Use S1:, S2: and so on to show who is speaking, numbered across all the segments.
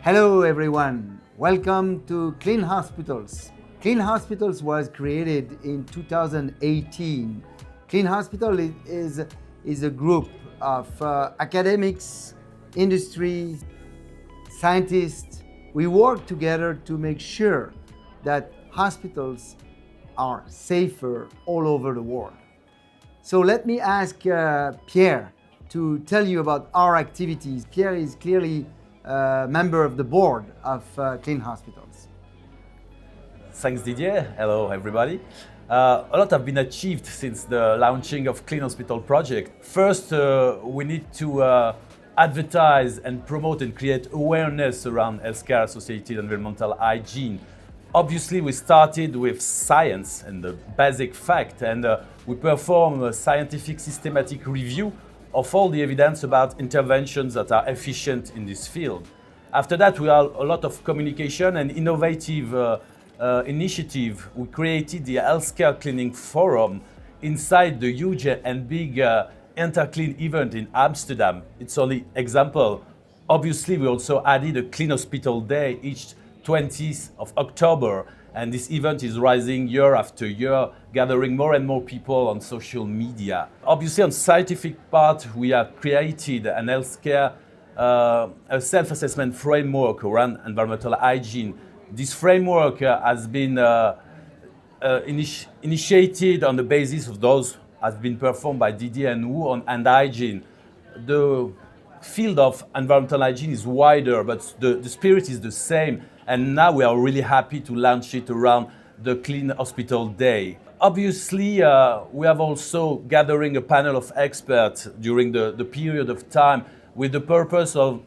S1: Hello everyone, welcome to Clean Hospitals. Clean Hospitals was created in 2018. Clean Hospital is a group of academics, industry, scientists. We work together to make sure that hospitals are safer all over the world. So let me ask Pierre to tell you about our activities. Pierre is clearly a member of the board of Clean Hospitals.
S2: Thanks, Didier. Hello, everybody. A lot have been achieved since the launching of Clean Hospital project. First, we need to advertise and promote and create awareness around healthcare associated environmental hygiene. Obviously, we started with science and the basic fact, and we perform a scientific systematic review of all the evidence about interventions that are efficient in this field. After that, we have a lot of communication and innovative initiative. We created the Healthcare Cleaning Forum inside the huge and big Interclean event in Amsterdam. It's only example. Obviously, we also added a Clean Hospital Day each 20th of October, and this event is rising year after year, gathering more and more people on social media. Obviously, on scientific part, we have created an healthcare a self-assessment framework around environmental hygiene. This framework has been initiated on the basis of those has been performed by Didier and Wu on hygiene. The field of environmental hygiene is wider, but the spirit is the same. And now we are really happy to launch it around the Clean Hospital Day. Obviously, we have also gathering a panel of experts during the period of time with the purpose of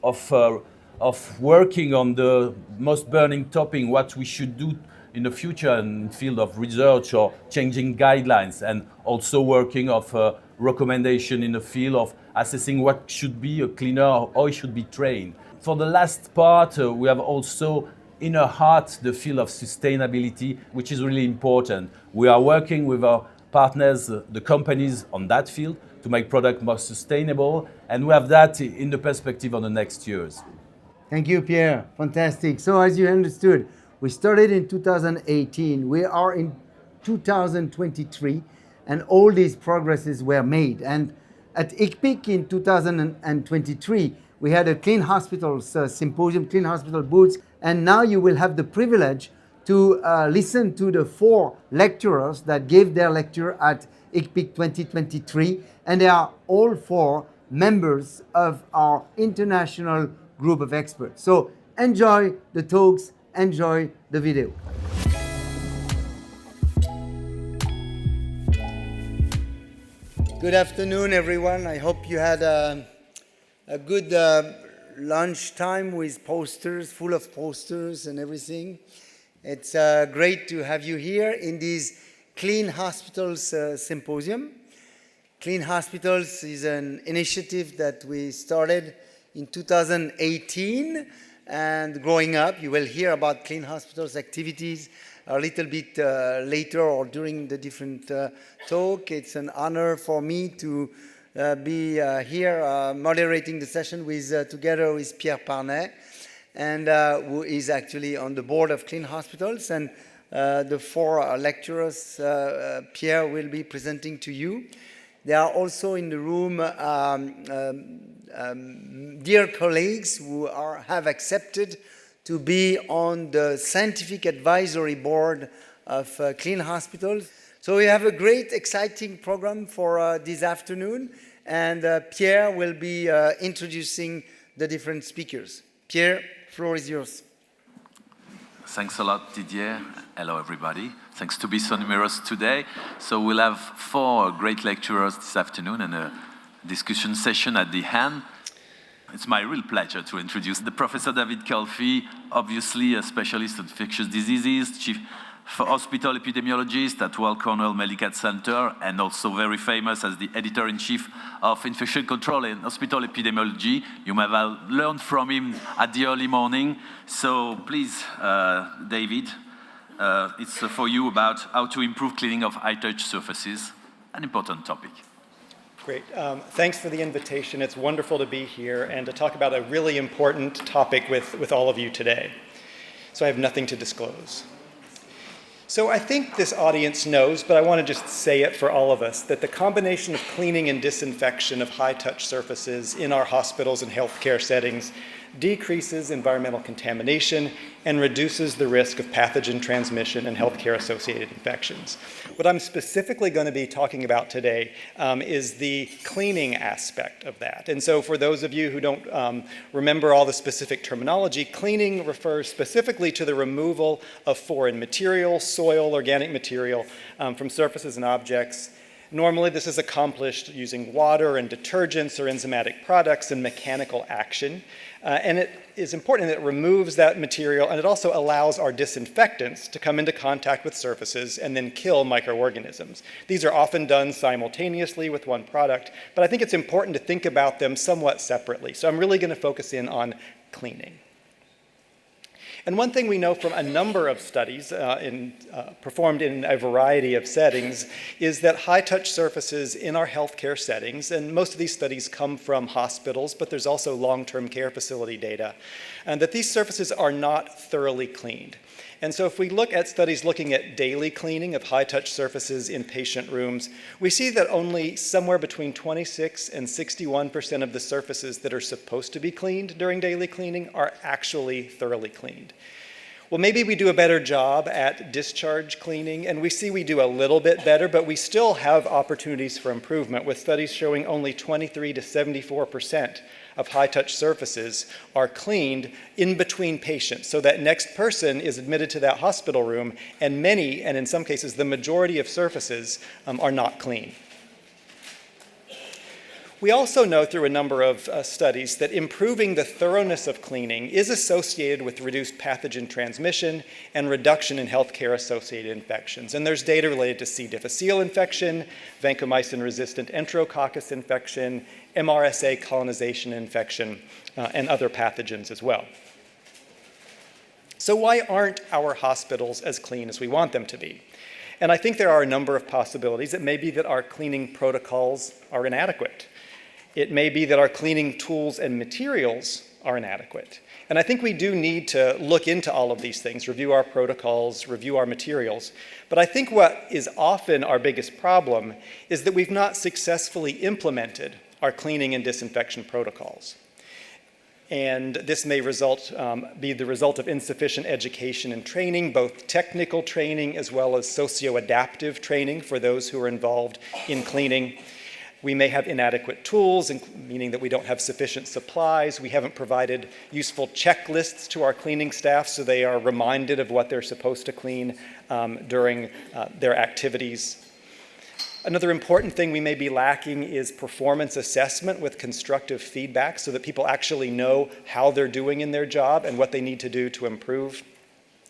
S2: working on the most burning topic, what we should do in the future in the field of research or changing guidelines, and also working of recommendation in the field of assessing what should be a cleaner or how it should be trained. For the last part, we have also in our heart the field of sustainability, which is really important. We are working with our partners, the companies on that field to make product more sustainable, and we have that in the perspective on the next years.
S1: Thank you, Pierre. Fantastic. So as you understood, we started in 2018. We are in 2023, and all these progresses were made. And at ICPIC in 2023, we had a Clean Hospitals Symposium, Clean Hospital booths, and now you will have the privilege to listen to the 4 lecturers that gave their lecture at ICPIC 2023, and they are all 4 members of our international group of experts. So enjoy the talks, enjoy the video. Good afternoon, everyone. I hope you had a good lunch time with posters, full of posters and everything. It's great to have you here in this Clean Hospitals Symposium. Clean Hospitals is an initiative that we started in 2018, and growing up, you will hear about Clean Hospitals activities a little bit later or during the different talk. It's an honor for me to be here moderating the session together with Pierre Parnet, and who is actually on the board of Clean Hospitals, and the 4 lecturers Pierre will be presenting to you. There are also in the room dear colleagues who have accepted to be on the scientific advisory board of Clean Hospitals. So we have a great, exciting program for this afternoon, and Pierre will be introducing the different speakers. Pierre, floor is yours.
S3: Thanks a lot, Didier. Hello, everybody. Thanks to be so numerous today. So we'll have 4 great lecturers this afternoon and a discussion session at the end. It's my real pleasure to introduce the Professor David Calfee, obviously a specialist in infectious diseases, chief hospital epidemiologist at Weill Cornell Medical Center, and also very famous as the editor-in-chief of Infection Control and Hospital Epidemiology. You may have learned from him at the early morning. So please, David, it's for you about how to improve cleaning of high-touch surfaces, an important topic.
S4: Great. Thanks for the invitation. It's wonderful to be here and to talk about a really important topic with all of you today. So I have nothing to disclose. So I think this audience knows, but I want to just say it for all of us, that the combination of cleaning and disinfection of high-touch surfaces in our hospitals and healthcare settings decreases environmental contamination and reduces the risk of pathogen transmission and healthcare-associated infections. What I'm specifically going to be talking about today is the cleaning aspect of that. And so for those of you who don't remember all the specific terminology, cleaning refers specifically to the removal of foreign material, soil, organic material from surfaces and objects. Normally, this is accomplished using water and detergents or enzymatic products and mechanical action. And it is important that it removes that material, and it also allows our disinfectants to come into contact with surfaces and then kill microorganisms. These are often done simultaneously with one product, but I think it's important to think about them somewhat separately. So I'm really going to focus in on cleaning. And one thing we know from a number of studies performed in a variety of settings is that high-touch surfaces in our healthcare settings, and most of these studies come from hospitals, but there's also long-term care facility data, and that these surfaces are not thoroughly cleaned. And so if we look at studies looking at daily cleaning of high-touch surfaces in patient rooms, we see that only somewhere between 26 and 61% of the surfaces that are supposed to be cleaned during daily cleaning are actually thoroughly cleaned. Well, maybe we do a better job at discharge cleaning, and we see we do a little bit better, but we still have opportunities for improvement, with studies showing only 23 to 74% of high-touch surfaces are cleaned in between patients. So that next person is admitted to that hospital room, and many, and in some cases the majority of surfaces are not clean. We also know through a number of studies that improving the thoroughness of cleaning is associated with reduced pathogen transmission and reduction in healthcare-associated infections. And there's data related to C. difficile infection, vancomycin-resistant enterococcus infection, MRSA colonization infection, and other pathogens as well. So why aren't our hospitals as clean as we want them to be? And I think there are a number of possibilities. It may be that our cleaning protocols are inadequate. It may be that our cleaning tools and materials are inadequate. And I think we do need to look into all of these things, review our protocols, review our materials. But I think what is often our biggest problem is that we've not successfully implemented our cleaning and disinfection protocols. And this may be the result of insufficient education and training, both technical training as well as socio-adaptive training for those who are involved in cleaning. We may have inadequate tools, meaning that we don't have sufficient supplies. We haven't provided useful checklists to our cleaning staff so they are reminded of what they're supposed to clean during their activities. Another important thing we may be lacking is performance assessment with constructive feedback so that people actually know how they're doing in their job and what they need to do to improve.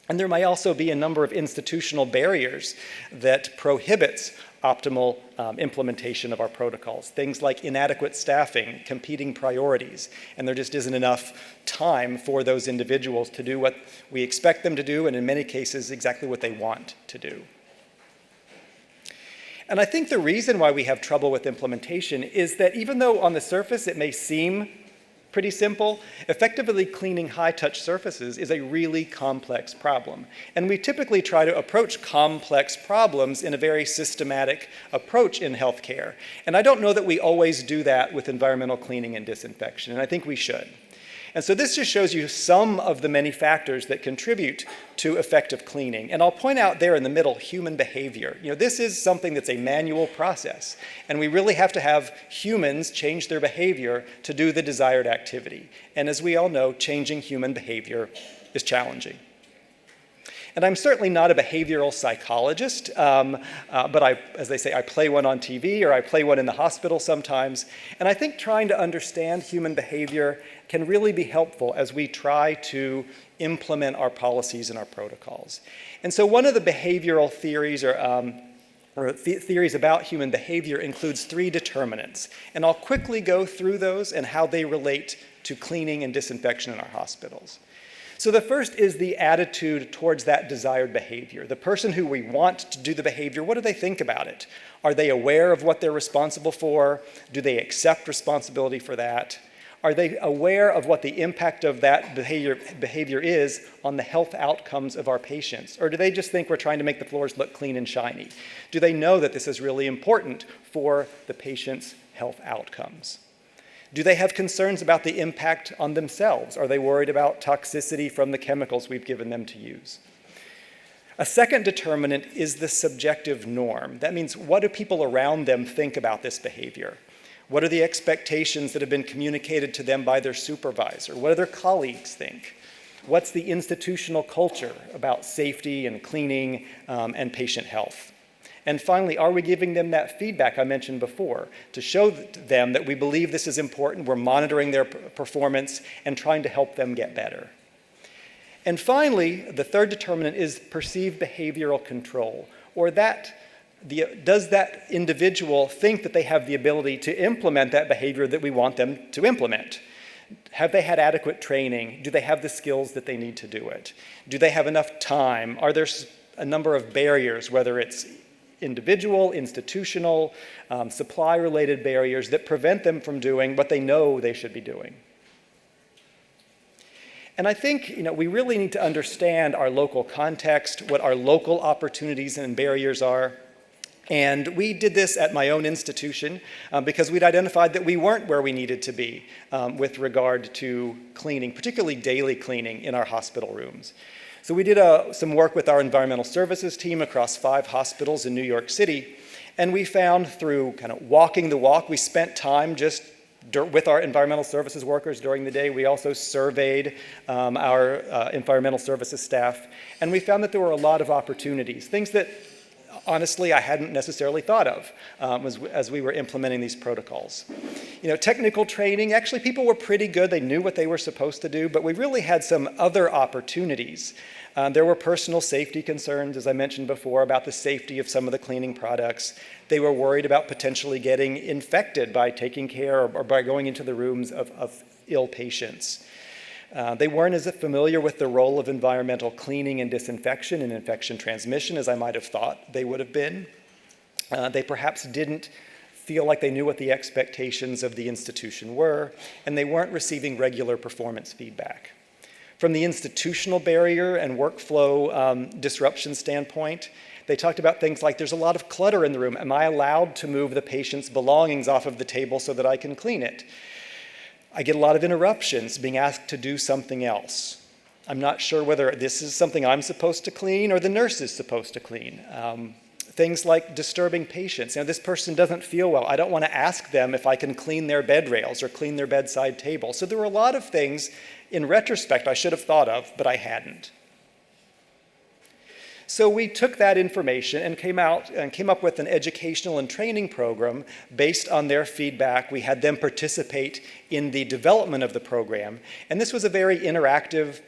S4: And there may also be a number of institutional barriers that prohibits optimal implementation of our protocols. Things like inadequate staffing, competing priorities, and there just isn't enough time for those individuals to do what we expect them to do, and in many cases, exactly what they want to do. And I think the reason why we have trouble with implementation is that even though on the surface it may seem pretty simple, effectively cleaning high-touch surfaces is a really complex problem. And we typically try to approach complex problems in a very systematic approach in healthcare. And I don't know that we always do that with environmental cleaning and disinfection, and I think we should. And so this just shows you some of the many factors that contribute to effective cleaning. And I'll point out there in the middle, human behavior. This is something that's a manual process, and we really have to have humans change their behavior to do the desired activity. And as we all know, changing human behavior is challenging. And I'm certainly not a behavioral psychologist, but as they say, I play one on TV or I play one in the hospital sometimes. And I think trying to understand human behavior can really be helpful as we try to implement our policies and our protocols. And so one of the behavioral theories theories about human behavior includes 3 determinants. And I'll quickly go through those and how they relate to cleaning and disinfection in our hospitals. So the first is the attitude towards that desired behavior. The person who we want to do the behavior, what do they think about it? Are they aware of what they're responsible for? Do they accept responsibility for that? Are they aware of what the impact of that behavior is on the health outcomes of our patients? Or do they just think we're trying to make the floors look clean and shiny? Do they know that this is really important for the patient's health outcomes? Do they have concerns about the impact on themselves? Are they worried about toxicity from the chemicals we've given them to use? A second determinant is the subjective norm. That means, what do people around them think about this behavior? What are the expectations that have been communicated to them by their supervisor? What do their colleagues think? What's the institutional culture about safety and cleaning and patient health? And finally, are we giving them that feedback I mentioned before to show them that we believe this is important, we're monitoring their performance and trying to help them get better? And finally, the third determinant is perceived behavioral control, or does that individual think that they have the ability to implement that behavior that we want them to implement? Have they had adequate training? Do they have the skills that they need to do it? Do they have enough time? Are there a number of barriers, whether it's individual, institutional, supply-related barriers that prevent them from doing what they know they should be doing? And I think we really need to understand our local context, what our local opportunities and barriers are. And we did this at my own institution because we'd identified that we weren't where we needed to be with regard to cleaning, particularly daily cleaning in our hospital rooms. So we did some work with our environmental services team across 5 hospitals in New York City, and we found through kind of walking the walk, we spent time just with our environmental services workers during the day. We also surveyed our environmental services staff, and we found that there were a lot of opportunities, things that honestly I hadn't necessarily thought of as we were implementing these protocols. Technical training, actually people were pretty good. They knew what they were supposed to do, but we really had some other opportunities. There were personal safety concerns, as I mentioned before, about the safety of some of the cleaning products. They were worried about potentially getting infected by taking care or by going into the rooms of ill patients. They weren't as familiar with the role of environmental cleaning and disinfection and infection transmission as I might have thought they would have been. They perhaps didn't feel like they knew what the expectations of the institution were, and they weren't receiving regular performance feedback. From the institutional barrier and workflow disruption standpoint, they talked about things like, there's a lot of clutter in the room. Am I allowed to move the patient's belongings off of the table so that I can clean it? I get a lot of interruptions, being asked to do something else. I'm not sure whether this is something I'm supposed to clean or the nurse is supposed to clean. Things like disturbing patients. This person doesn't feel well. I don't want to ask them if I can clean their bed rails or clean their bedside table. So there were a lot of things, in retrospect, I should have thought of, but I hadn't. So we took that information and came up with an educational and training program based on their feedback. We had them participate in the development of the program. And this was a very interactive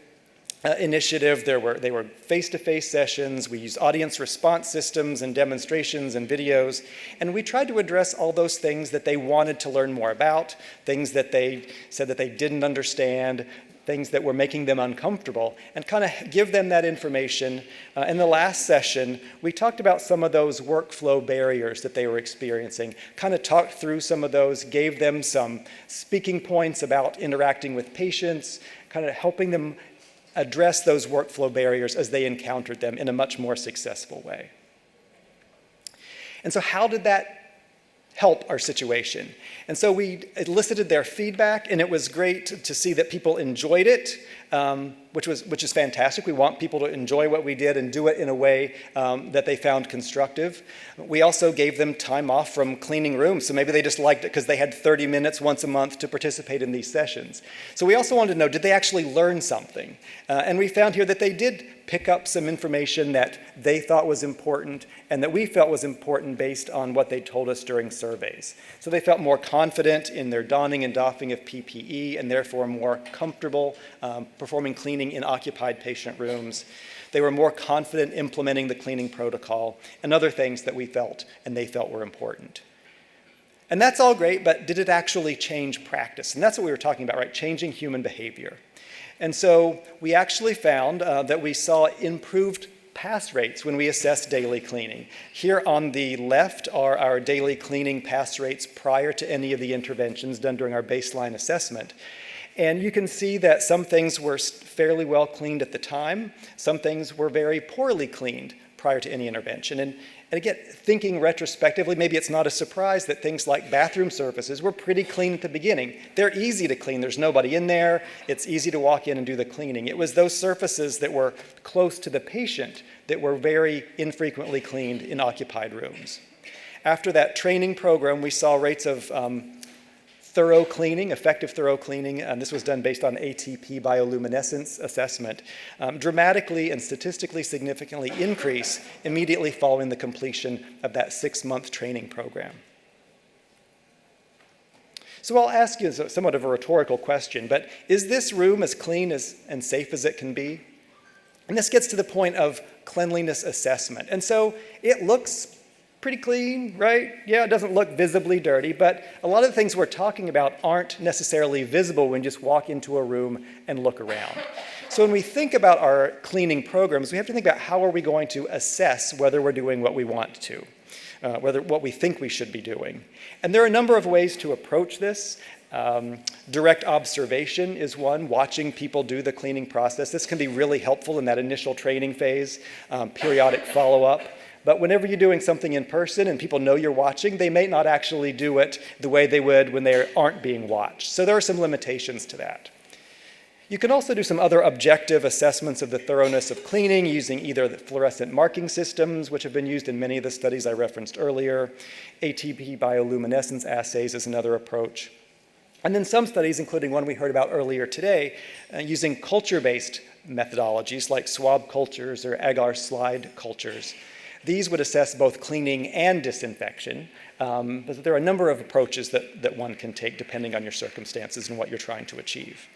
S4: initiative. They were face-to-face sessions. We used audience response systems and demonstrations and videos. And we tried to address all those things that they wanted to learn more about, things that they said that they didn't understand, things that were making them uncomfortable, and kind of give them that information. In the last session, we talked about some of those workflow barriers that they were experiencing, kind of talked through some of those, gave them some speaking points about interacting with patients, kind of helping them address those workflow barriers as they encountered them in a much more successful way. And so how did that help our situation? And so we elicited their feedback, and it was great to see that people enjoyed it, which is fantastic. We want people to enjoy what we did and do it in a way that they found constructive. We also gave them time off from cleaning rooms, so maybe they just liked it because they had 30 minutes once a month to participate in these sessions. So we also wanted to know, did they actually learn something? And we found here that they did pick up some information that they thought was important and that we felt was important based on what they told us during surveys. So they felt more confident in their donning and doffing of PPE and therefore more comfortable performing cleaning in occupied patient rooms. They were more confident implementing the cleaning protocol and other things that we felt and they felt were important. And that's all great, but did it actually change practice? And that's what we were talking about, right? Changing human behavior. And so we actually found that we saw improved pass rates when we assessed daily cleaning. Here on the left are our daily cleaning pass rates prior to any of the interventions done during our baseline assessment. And you can see that some things were fairly well cleaned at the time, some things were very poorly cleaned prior to any intervention. And again, thinking retrospectively, maybe it's not a surprise that things like bathroom surfaces were pretty clean at the beginning. They're easy to clean. There's nobody in there. It's easy to walk in and do the cleaning. It was those surfaces that were close to the patient that were very infrequently cleaned in occupied rooms. After that training program, we saw rates of thorough cleaning, effective thorough cleaning, and this was done based on ATP bioluminescence assessment, dramatically and statistically significantly increase immediately following the completion of that 6-month training program. So I'll ask you somewhat of a rhetorical question, but is this room as clean and safe as it can be? And this gets to the point of cleanliness assessment. And so it looks pretty clean, right? Yeah, it doesn't look visibly dirty, but a lot of the things we're talking about aren't necessarily visible when you just walk into a room and look around. So when we think about our cleaning programs, we have to think about how are we going to assess whether we're doing what we want to, what we think we should be doing. And there are a number of ways to approach this. Direct observation is one, watching people do the cleaning process. This can be really helpful in that initial training phase, periodic follow-up. But whenever you're doing something in person and people know you're watching, they may not actually do it the way they would when they aren't being watched. So there are some limitations to that. You can also do some other objective assessments of the thoroughness of cleaning using either the fluorescent marking systems, which have been used in many of the studies I referenced earlier. ATP bioluminescence assays is another approach. And then some studies, including one we heard about earlier today, using culture-based methodologies like swab cultures or agar slide cultures. These would assess both cleaning and disinfection, but there are a number of approaches that one can take depending on your circumstances and what you're trying to achieve.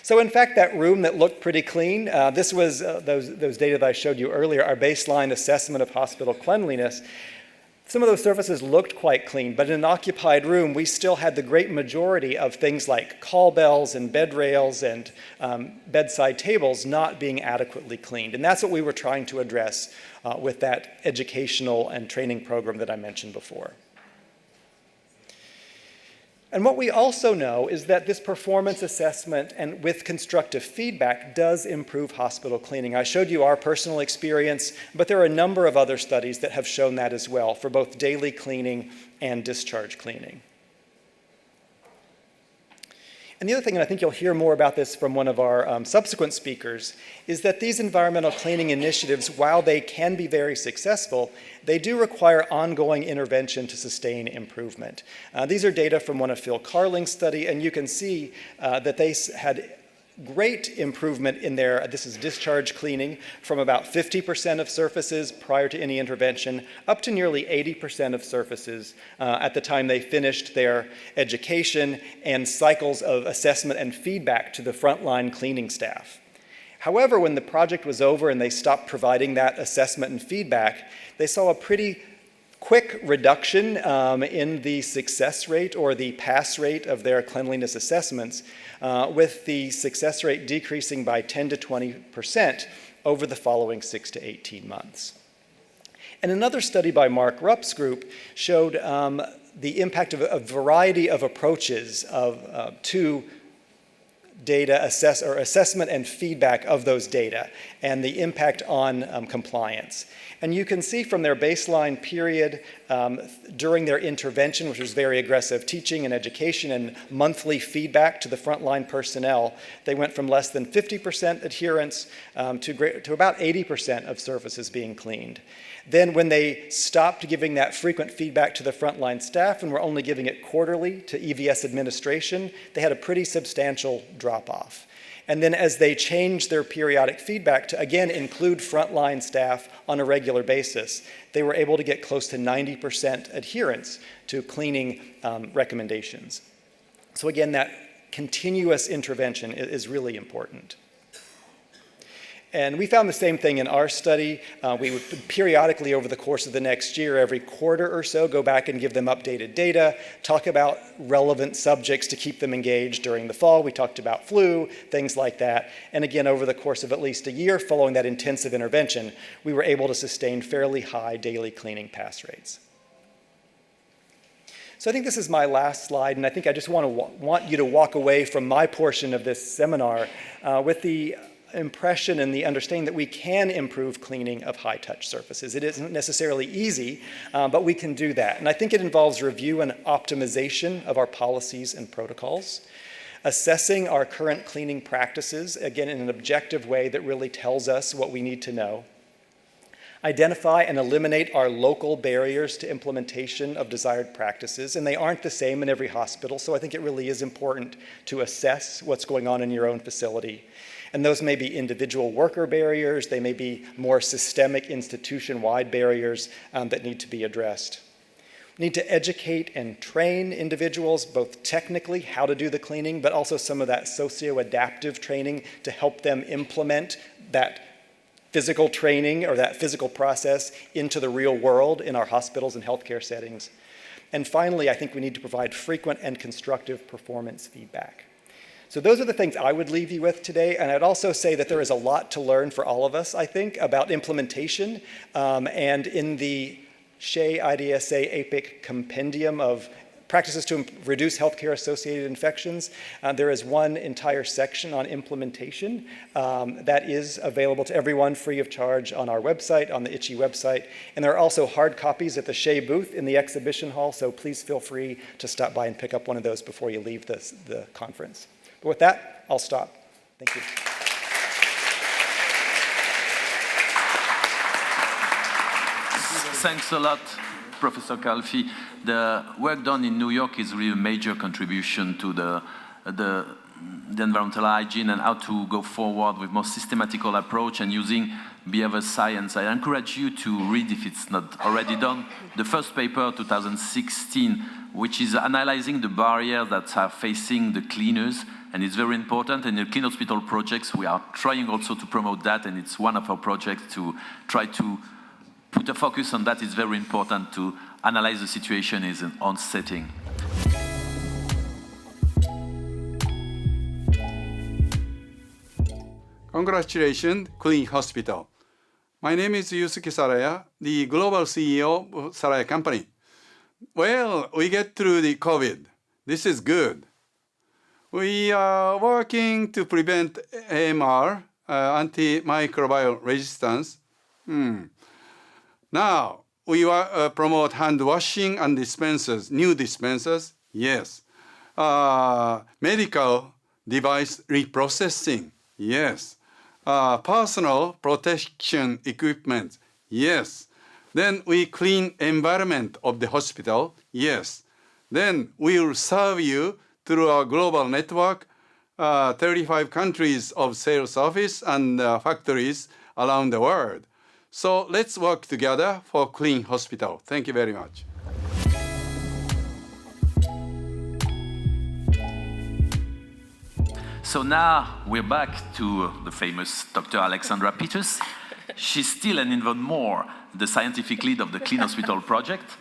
S4: So in fact, that room that looked pretty clean, this was those data that I showed you earlier, our baseline assessment of hospital cleanliness. Some of those surfaces looked quite clean, but in an occupied room, we still had the great majority of things like call bells and bed rails and bedside tables not being adequately cleaned. And that's what we were trying to address with that educational and training program that I mentioned before. And what we also know is that this performance assessment and with constructive feedback does improve hospital cleaning. I showed you our personal experience, but there are a number of other studies that have shown that as well for both daily cleaning and discharge cleaning. And the other thing, and I think you'll hear more about this from one of our subsequent speakers, is that these environmental cleaning initiatives, while they can be very successful, they do require ongoing intervention to sustain improvement. These are data from one of Phil Carling's study, and you can see that they had great improvement in their, this is discharge cleaning, from about 50% of surfaces prior to any intervention up to nearly 80% of surfaces at the time they finished their education and cycles of assessment and feedback to the frontline cleaning staff. However, when the project was over and they stopped providing that assessment and feedback, they saw a pretty quick reduction in the success rate or the pass rate of their cleanliness assessments, with the success rate decreasing by 10 to 20% over the following 6 to 18 months. And another study by Mark Rupp's group showed the impact of a variety of approaches to data assessment and feedback of those data and the impact on compliance. And you can see from their baseline period during their intervention, which was very aggressive teaching and education and monthly feedback to the frontline personnel, they went from less than 50% adherence to about 80% of surfaces being cleaned. Then when they stopped giving that frequent feedback to the frontline staff and were only giving it quarterly to EVS administration, they had a pretty substantial drop-off. And then as they changed their periodic feedback to, again, include frontline staff on a regular basis, they were able to get close to 90% adherence to cleaning recommendations. So again, that continuous intervention is really important. And we found the same thing in our study. We would periodically over the course of the next year, every quarter or so, go back and give them updated data, talk about relevant subjects to keep them engaged during the fall. We talked about flu, things like that. And again, over the course of at least a year following that intensive intervention, we were able to sustain fairly high daily cleaning pass rates. So I think this is my last slide, and I think I just want you to walk away from my portion of this seminar with the impression and the understanding that we can improve cleaning of high-touch surfaces. It isn't necessarily easy, but we can do that. And I think it involves review and optimization of our policies and protocols, assessing our current cleaning practices, again, in an objective way that really tells us what we need to know, identify and eliminate our local barriers to implementation of desired practices, and they aren't the same in every hospital, so I think it really is important to assess what's going on in your own facility. And those may be individual worker barriers, they may be more systemic institution-wide barriers that need to be addressed. We need to educate and train individuals, both technically, how to do the cleaning, but also some of that socio-adaptive training to help them implement that physical training or that physical process into the real world in our hospitals and healthcare settings. And finally, I think we need to provide frequent and constructive performance feedback. So those are the things I would leave you with today, and I'd also say that there is a lot to learn for all of us, I think, about implementation, and in the SHE IDSA ICPIC compendium of practices to reduce healthcare-associated infections, there is one entire section on implementation that is available to everyone free of charge on our website, on the ICHI website, and there are also hard copies at the SHE booth in the exhibition hall, so please feel free to stop by and pick up one of those before you leave the conference. But with that, I'll stop. Thank you.
S3: Thanks a lot, Professor Calfee. The work done in New York is really a major contribution to the environmental hygiene and how to go forward with more systematical approach and using behavior science. I encourage you to read, if it's not already done, the first paper, 2016, which is analyzing the barriers that are facing the cleaners. And it's very important. And in the Clean Hospital projects, we are trying also to promote that, and it's one of our projects to try to put a focus on that. It's very important to analyze the situation in on setting.
S5: Congratulations, Clean Hospital. My name is Yusuke Saraya, the global CEO of Saraya Company. Well, we get through the COVID. This is good. We are working to prevent AMR, antimicrobial resistance. Now, we promote hand washing and dispensers, new dispensers, yes. Medical device reprocessing, yes. Personal protection equipment, yes. Then we clean environment of the hospital, yes. Then we will serve you through our global network, 35 countries of sales office and factories around the world. So let's work together for Clean Hospital. Thank you very much.
S3: So now we're back to the famous Dr. Alexandra Peters. She's still and even more the scientific lead of the Clean Hospital project.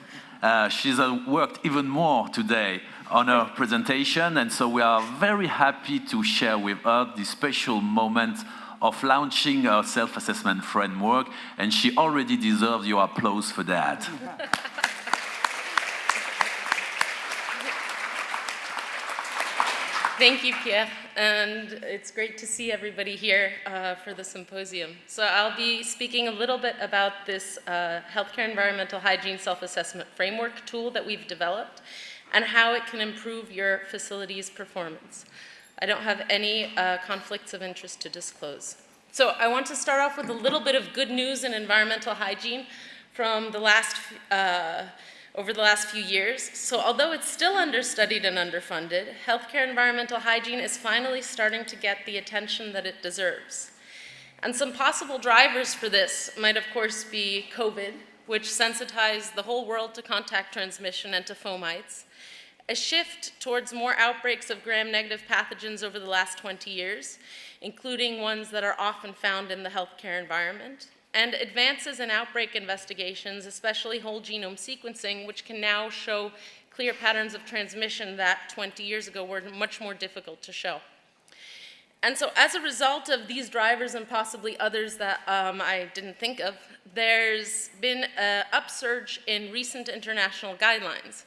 S3: She's worked even more today on her presentation, and so we are very happy to share with her this special moment of launching our self-assessment framework, and she already deserves your applause for that.
S6: Thank you, Pierre, and it's great to see everybody here for the symposium. So I'll be speaking a little bit about this healthcare environmental hygiene self-assessment framework tool that we've developed and how it can improve your facility's performance. I don't have any conflicts of interest to disclose. So I want to start off with a little bit of good news in environmental hygiene from over the last few years. So although it's still understudied and underfunded, healthcare environmental hygiene is finally starting to get the attention that it deserves. And some possible drivers for this might of course be COVID, which sensitized the whole world to contact transmission and to fomites, a shift towards more outbreaks of gram-negative pathogens over the last 20 years, including ones that are often found in the healthcare environment, and advances in outbreak investigations, especially whole genome sequencing, which can now show clear patterns of transmission that 20 years ago were much more difficult to show. And so as a result of these drivers and possibly others that I didn't think of, there's been an upsurge in recent international guidelines.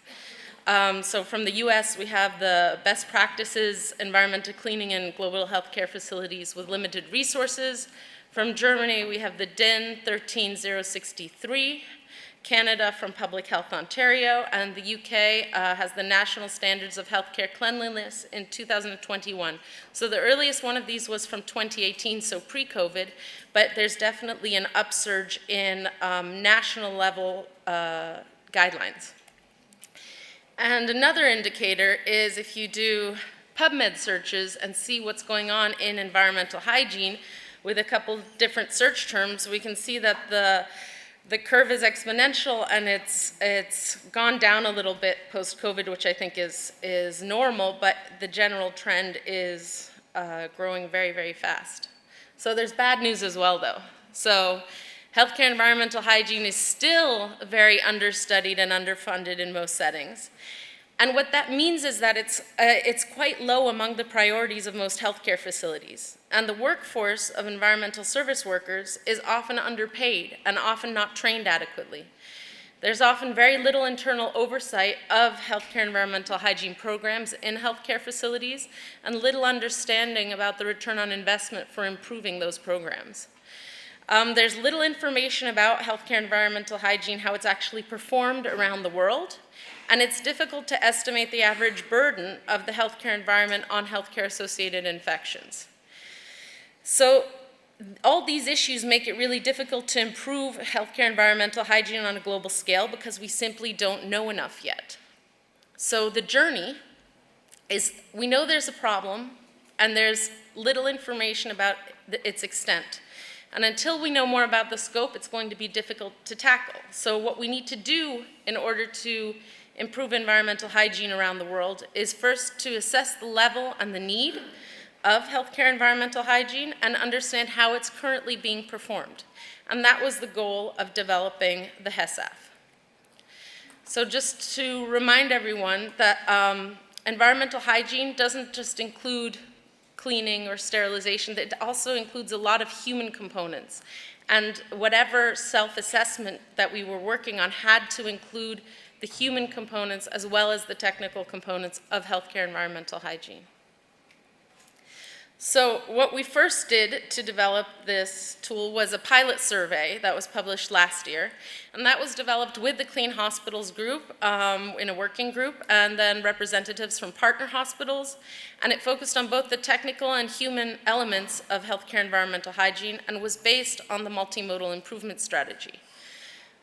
S6: So from the US, we have the best practices, environmental cleaning in global healthcare facilities with limited resources. From Germany, we have the DIN 13063. Canada from Public Health Ontario, and the UK has the National Standards of Healthcare Cleanliness in 2021. So the earliest one of these was from 2018, so pre-COVID, but there's definitely an upsurge in national level guidelines. And another indicator is if you do PubMed searches and see what's going on in environmental hygiene with a couple different search terms, we can see that the curve is exponential, and it's gone down a little bit post-COVID, which I think is normal, but the general trend is growing very, very fast. So there's bad news as well, though. So healthcare environmental hygiene is still very understudied and underfunded in most settings. And what that means is that it's quite low among the priorities of most healthcare facilities. And the workforce of environmental service workers is often underpaid and often not trained adequately. There's often very little internal oversight of healthcare environmental hygiene programs in healthcare facilities and little understanding about the return on investment for improving those programs. There's little information about healthcare environmental hygiene, how it's actually performed around the world. And it's difficult to estimate the average burden of the healthcare environment on healthcare-associated infections. So all these issues make it really difficult to improve healthcare environmental hygiene on a global scale because we simply don't know enough yet. So the journey is, we know there's a problem, and there's little information about its extent. And until we know more about the scope, it's going to be difficult to tackle. So what we need to do in order to improve environmental hygiene around the world is first to assess the level and the need of healthcare environmental hygiene and understand how it's currently being performed. And that was the goal of developing the HESAF. So just to remind everyone that environmental hygiene doesn't just include cleaning or sterilization, it also includes a lot of human components. And whatever self-assessment that we were working on had to include the human components as well as the technical components of healthcare environmental hygiene. So what we first did to develop this tool was a pilot survey that was published last year, and that was developed with the Clean Hospitals group in a working group, and then representatives from partner hospitals, and it focused on both the technical and human elements of healthcare environmental hygiene and was based on the multimodal improvement strategy.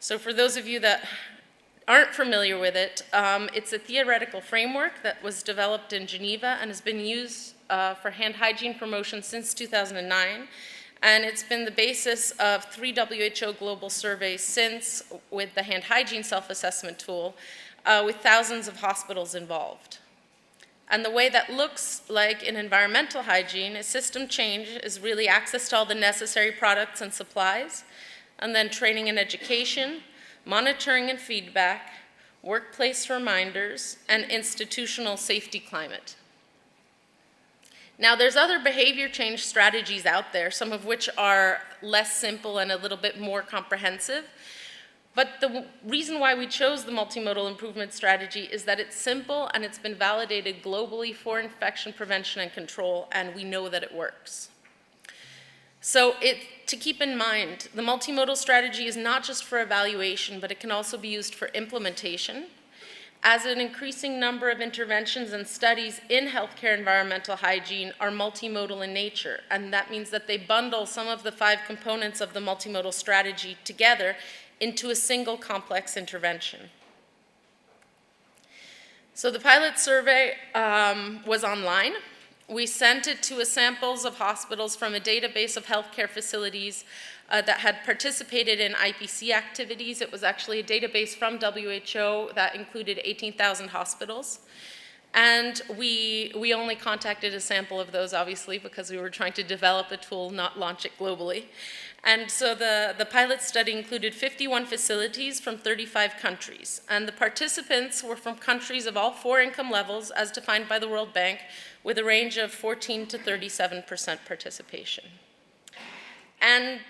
S6: So for those of you that aren't familiar with it, it's a theoretical framework that was developed in Geneva and has been used for hand hygiene promotion since 2009. And it's been the basis of 3 WHO global surveys since with the hand hygiene self-assessment tool with thousands of hospitals involved. And the way that looks like in environmental hygiene is system change is really access to all the necessary products and supplies, and then training and education, monitoring and feedback, workplace reminders, and institutional safety climate. Now, there's other behavior change strategies out there, some of which are less simple and a little bit more comprehensive. But the reason why we chose the multimodal improvement strategy is that it's simple and it's been validated globally for infection prevention and control, and we know that it works. So to keep in mind, the multimodal strategy is not just for evaluation, but it can also be used for implementation. As an increasing number of interventions and studies in healthcare environmental hygiene are multimodal in nature, and that means that they bundle some of the 5 components of the multimodal strategy together into a single complex intervention. So the pilot survey was online, We sent it to samples of hospitals from a database of healthcare facilities that had participated in IPC activities. It was actually a database from WHO that included 18,000 hospitals. And we only contacted a sample of those, obviously, because we were trying to develop a tool, not launch it globally. And so the pilot study included 51 facilities from 35 countries. And the participants were from countries of all 4 income levels, as defined by the World Bank, with a range of 14 to 37% participation. And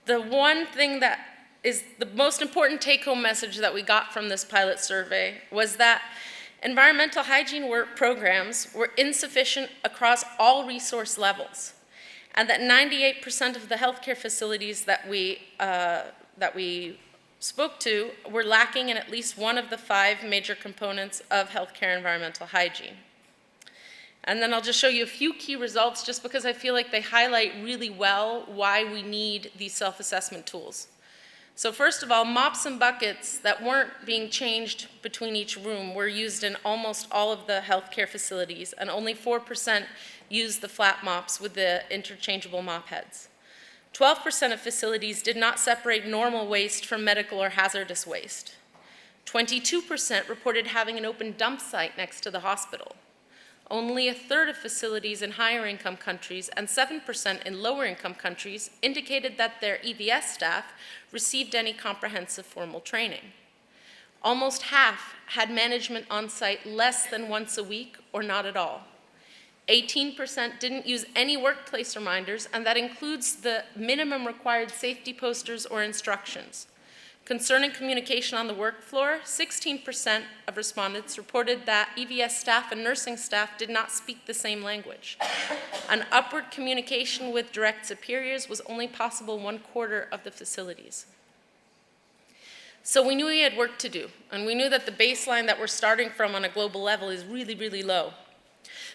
S6: the one thing that is the most important take-home message that we got from this pilot survey was that environmental hygiene work programs were insufficient across all resource levels, and that 98% of the healthcare facilities that we spoke to were lacking in at least one of the 5 major components of healthcare environmental hygiene. And then I'll just show you a few key results just because I feel like they highlight really well why we need these self-assessment tools. So first of all, mops and buckets that weren't being changed between each room were used in almost all of the healthcare facilities, and only 4% used the flat mops with the interchangeable mop heads. 12% of facilities did not separate normal waste from medical or hazardous waste. 22% reported having an open dump site next to the hospital. Only a third of facilities in higher income countries and 7% in lower income countries indicated that their EVS staff received any comprehensive formal training. Almost half had management on site less than once a week or not at all. 18% didn't use any workplace reminders, and that includes the minimum required safety posters or instructions. Concerning communication on the work floor, 16% of respondents reported that EVS staff and nursing staff did not speak the same language. An upward communication with direct superiors was only possible 1/4 of the facilities. So we knew we had work to do, and we knew that the baseline that we're starting from on a global level is really, really low.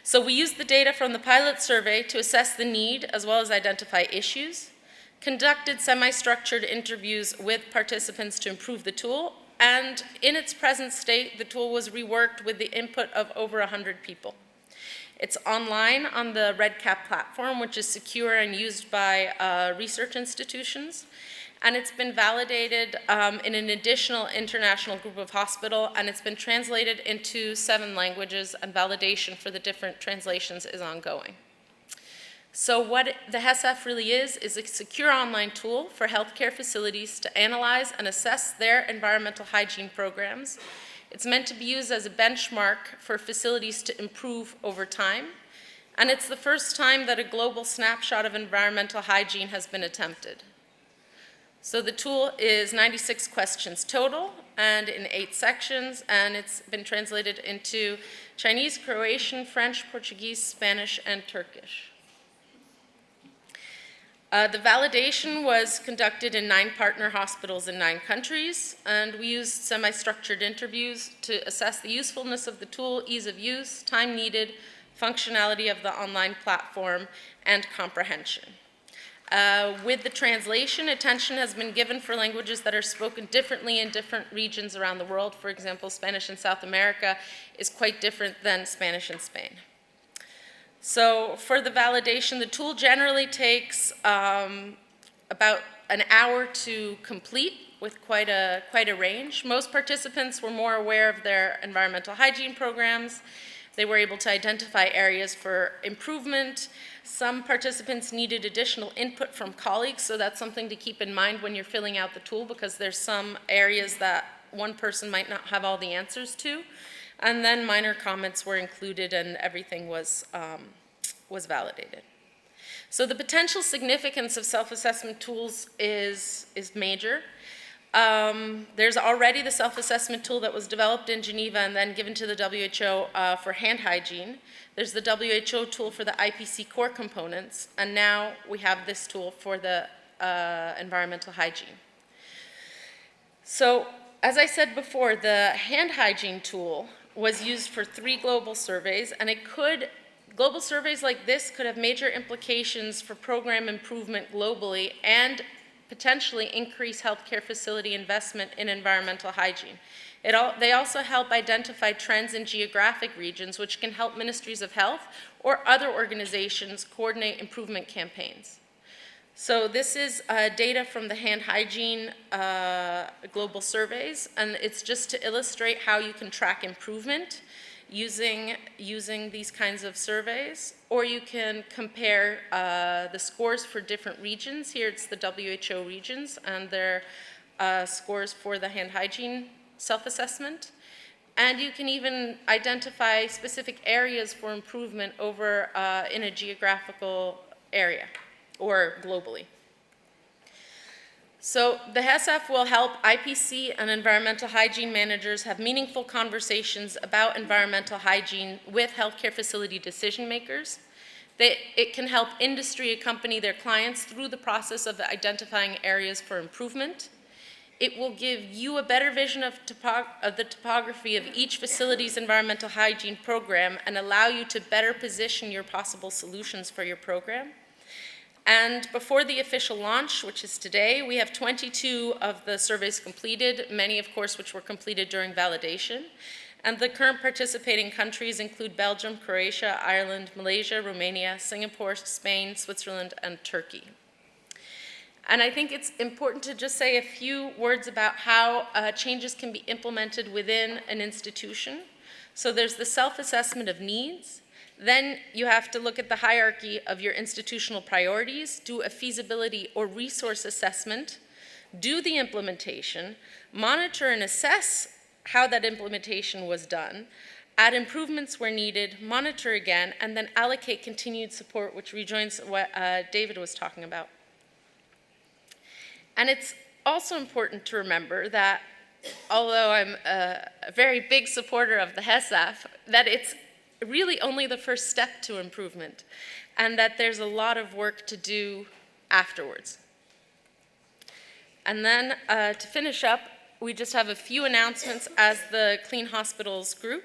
S6: So we used the data from the pilot survey to assess the need as well as identify issues, conducted semi-structured interviews with participants to improve the tool, and in its present state, the tool was reworked with the input of over 100 people. It's online on the REDCap platform, which is secure and used by research institutions, and it's been validated in an additional international group of hospitals, and it's been translated into 7 languages, and validation for the different translations is ongoing. So what the HESF really is a secure online tool for healthcare facilities to analyze and assess their environmental hygiene programs. It's meant to be used as a benchmark for facilities to improve over time. And it's the first time that a global snapshot of environmental hygiene has been attempted. So the tool is 96 questions total and in 8 sections, and it's been translated into Chinese, Croatian, French, Portuguese, Spanish, and Turkish. The validation was conducted in 9 partner hospitals in 9 countries, and we used semi-structured interviews to assess the usefulness of the tool, ease of use, time needed, functionality of the online platform, and comprehension. With the translation, attention has been given for languages that are spoken differently in different regions around the world. For example, Spanish in South America is quite different than Spanish in Spain. So for the validation, the tool generally takes about an hour to complete with quite a range. Most participants were more aware of their environmental hygiene programs. They were able to identify areas for improvement. Some participants needed additional input from colleagues, so that's something to keep in mind when you're filling out the tool, because there's some areas that one person might not have all the answers to. And then minor comments were included, and everything was validated. So the potential significance of self-assessment tools is major. There's already the self-assessment tool that was developed in Geneva and then given to the WHO for hand hygiene. There's the WHO tool for the IPC core components, and now we have this tool for the environmental hygiene. So, as I said before, the hand hygiene tool was used for 3 global surveys, and global surveys like this could have major implications for program improvement globally and potentially increase healthcare facility investment in environmental hygiene. They also help identify trends in geographic regions, which can help ministries of health or other organizations coordinate improvement campaigns. So this is data from the hand hygiene global surveys, and it's just to illustrate how you can track improvement using these kinds of surveys, or you can compare the scores for different regions. Here it's the WHO regions and their scores for the hand hygiene self-assessment. And you can even identify specific areas for improvement over in a geographical area or globally. So the HESAF will help IPC and environmental hygiene managers have meaningful conversations about environmental hygiene with healthcare facility decision makers. It can help industry accompany their clients through the process of identifying areas for improvement. It will give you a better vision of the topography of each facility's environmental hygiene program and allow you to better position your possible solutions for your program. And before the official launch, which is today, we have 22 of the surveys completed, many, of course, which were completed during validation. And the current participating countries include Belgium, Croatia, Ireland, Malaysia, Romania, Singapore, Spain, Switzerland, and Turkey. And I think it's important to just say a few words about how changes can be implemented within an institution. So there's the self-assessment of needs. Then you have to look at the hierarchy of your institutional priorities, do a feasibility or resource assessment, do the implementation, monitor and assess how that implementation was done, add improvements where needed, monitor again, and then allocate continued support, which rejoins what David was talking about. And it's also important to remember that, although I'm a very big supporter of the HESAF, that it's really only the first step to improvement, and that there's a lot of work to do afterwards. And then to finish up, we just have a few announcements as the Clean Hospitals Group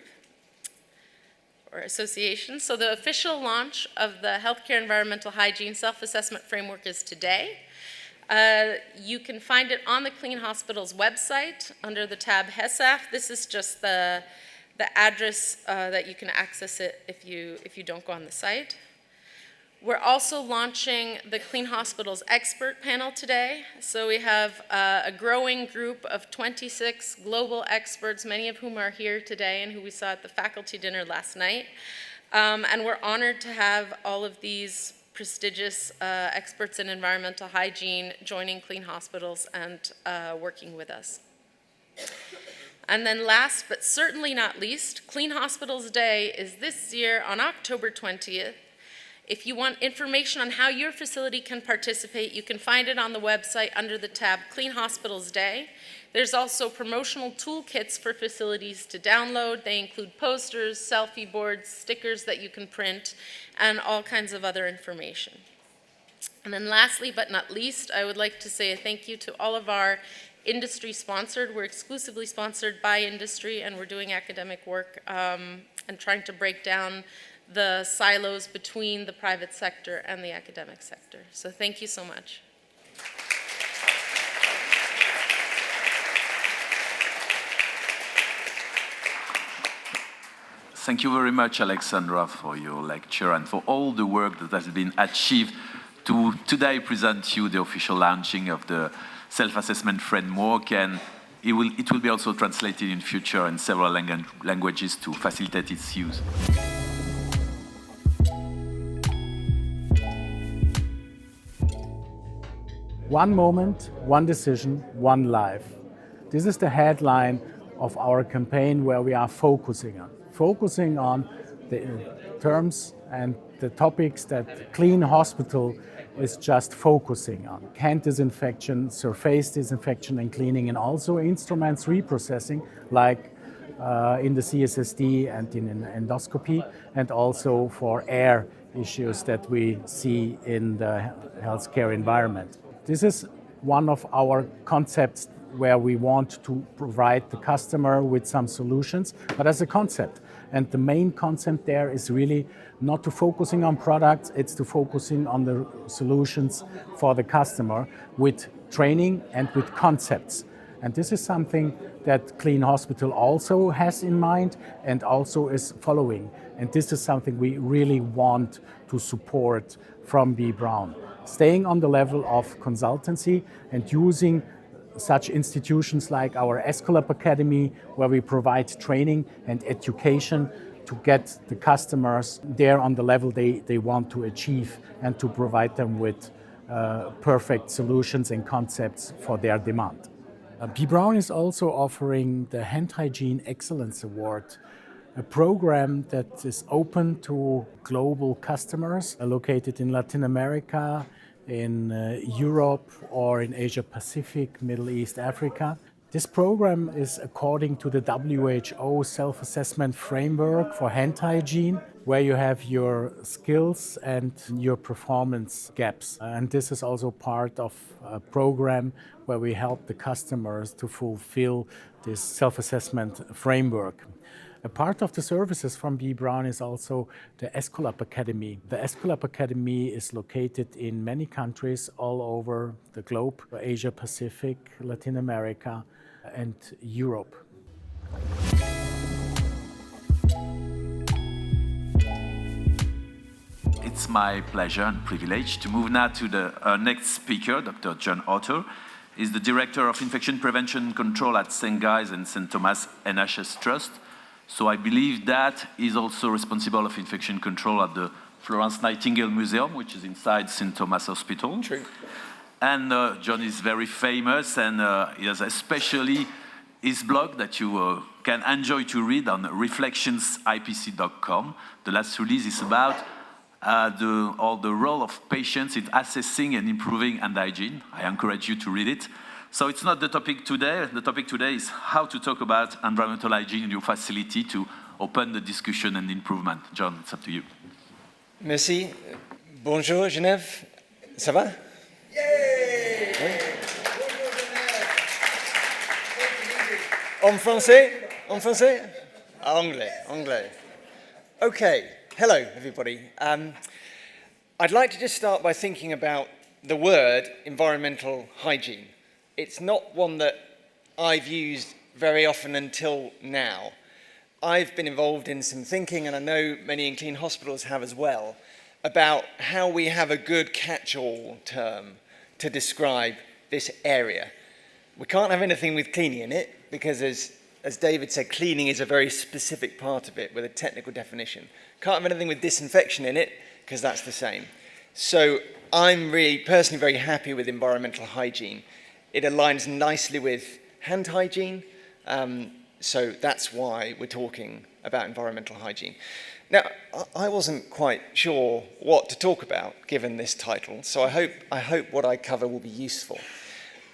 S6: or Association. So the official launch of the Healthcare Environmental Hygiene Self-Assessment Framework is today. You can find it on the Clean Hospitals website under the tab HESAF. This is just the address that you can access it if you don't go on the site. We're also launching the Clean Hospitals Expert Panel today. So we have a growing group of 26 global experts, many of whom are here today and who we saw at the faculty dinner last night. And we're honored to have all of these prestigious experts in environmental hygiene joining Clean Hospitals and working with us. And then last but certainly not least, Clean Hospitals Day is this year on October 20th. If you want information on how your facility can participate, you can find it on the website under the tab Clean Hospitals Day. There's also promotional toolkits for facilities to download. They include posters, selfie boards, stickers that you can print, and all kinds of other information. And then lastly but not least, I would like to say a thank you to all of our industry sponsored. We're exclusively sponsored by industry, and we're doing academic work and trying to break down the silos between the private sector and the academic sector. So thank you so much.
S3: Thank you very much, Alexandra, for your lecture and for all the work that has been achieved to today present you the official launching of the self-assessment framework, and it will be also translated in future in several languages to facilitate its use.
S7: One moment, one decision, one life. This is the headline of our campaign where we are focusing on the terms and the topics that Clean Hospital is just focusing on. Hand disinfection, surface disinfection and cleaning, and also instruments reprocessing like in the CSSD and in endoscopy, and also for air issues that we see in the healthcare environment. This is one of our concepts where we want to provide the customer with some solutions, but as a concept. And the main concept there is really not to focusing on products, it's to focusing on the solutions for the customer with training and with concepts. And this is something that Clean Hospital also has in mind and also is following. And this is something we really want to support from B. Braun. Staying on the level of consultancy and using such institutions like our Escolab Academy, where we provide training and education to get the customers there on the level they want to achieve and to provide them with perfect solutions and concepts for their demand. B. Braun is also offering the Hand Hygiene Excellence Award, a program that is open to global customers located in Latin America, in Europe, or in Asia Pacific, Middle East, Africa. This program is according to the WHO self-assessment framework for hand hygiene, where you have your skills and your performance gaps. And this is also part of a program where we help the customers to fulfill this self-assessment framework. A part of the services from B. Braun is also the Escolab Academy. The Escolab Academy is located in many countries all over the globe, Asia Pacific, Latin America, and Europe.
S3: It's my pleasure and privilege to move now to our next speaker, Dr. John Otter. He's the Director of Infection Prevention and Control at St. Guy's and St. Thomas NHS Trust. So I believe that he's also responsible of infection control at the Florence Nightingale Museum, which is inside St. Thomas Hospital.
S4: True.
S3: And John is very famous, and he has especially his blog that you can enjoy to read on reflectionsipc.com. The last release is about the role of patients in assessing and improving hand hygiene. I encourage you to read it. So it's not the topic today. The topic today is how to talk about environmental hygiene in your facility to open the discussion and improvement. John, it's up to you.
S4: Merci. Bonjour Genève. Ça va?
S1: Yay!
S4: Oui. En français? En français? Anglais, anglais. Okay, hello everybody. I'd like to just start by thinking about the word environmental hygiene. It's not one that I've used very often until now. I've been involved in some thinking, and I know many in Clean Hospitals have as well, about how we have a good catch-all term to describe this area. We can't have anything with cleaning in it, because as David said, cleaning is a very specific part of it with a technical definition. Can't have anything with disinfection in it, because that's the same. So I'm really personally very happy with environmental hygiene. It aligns nicely with hand hygiene, so that's why we're talking about environmental hygiene. Now, I wasn't quite sure what to talk about given this title, so I hope what I cover will be useful.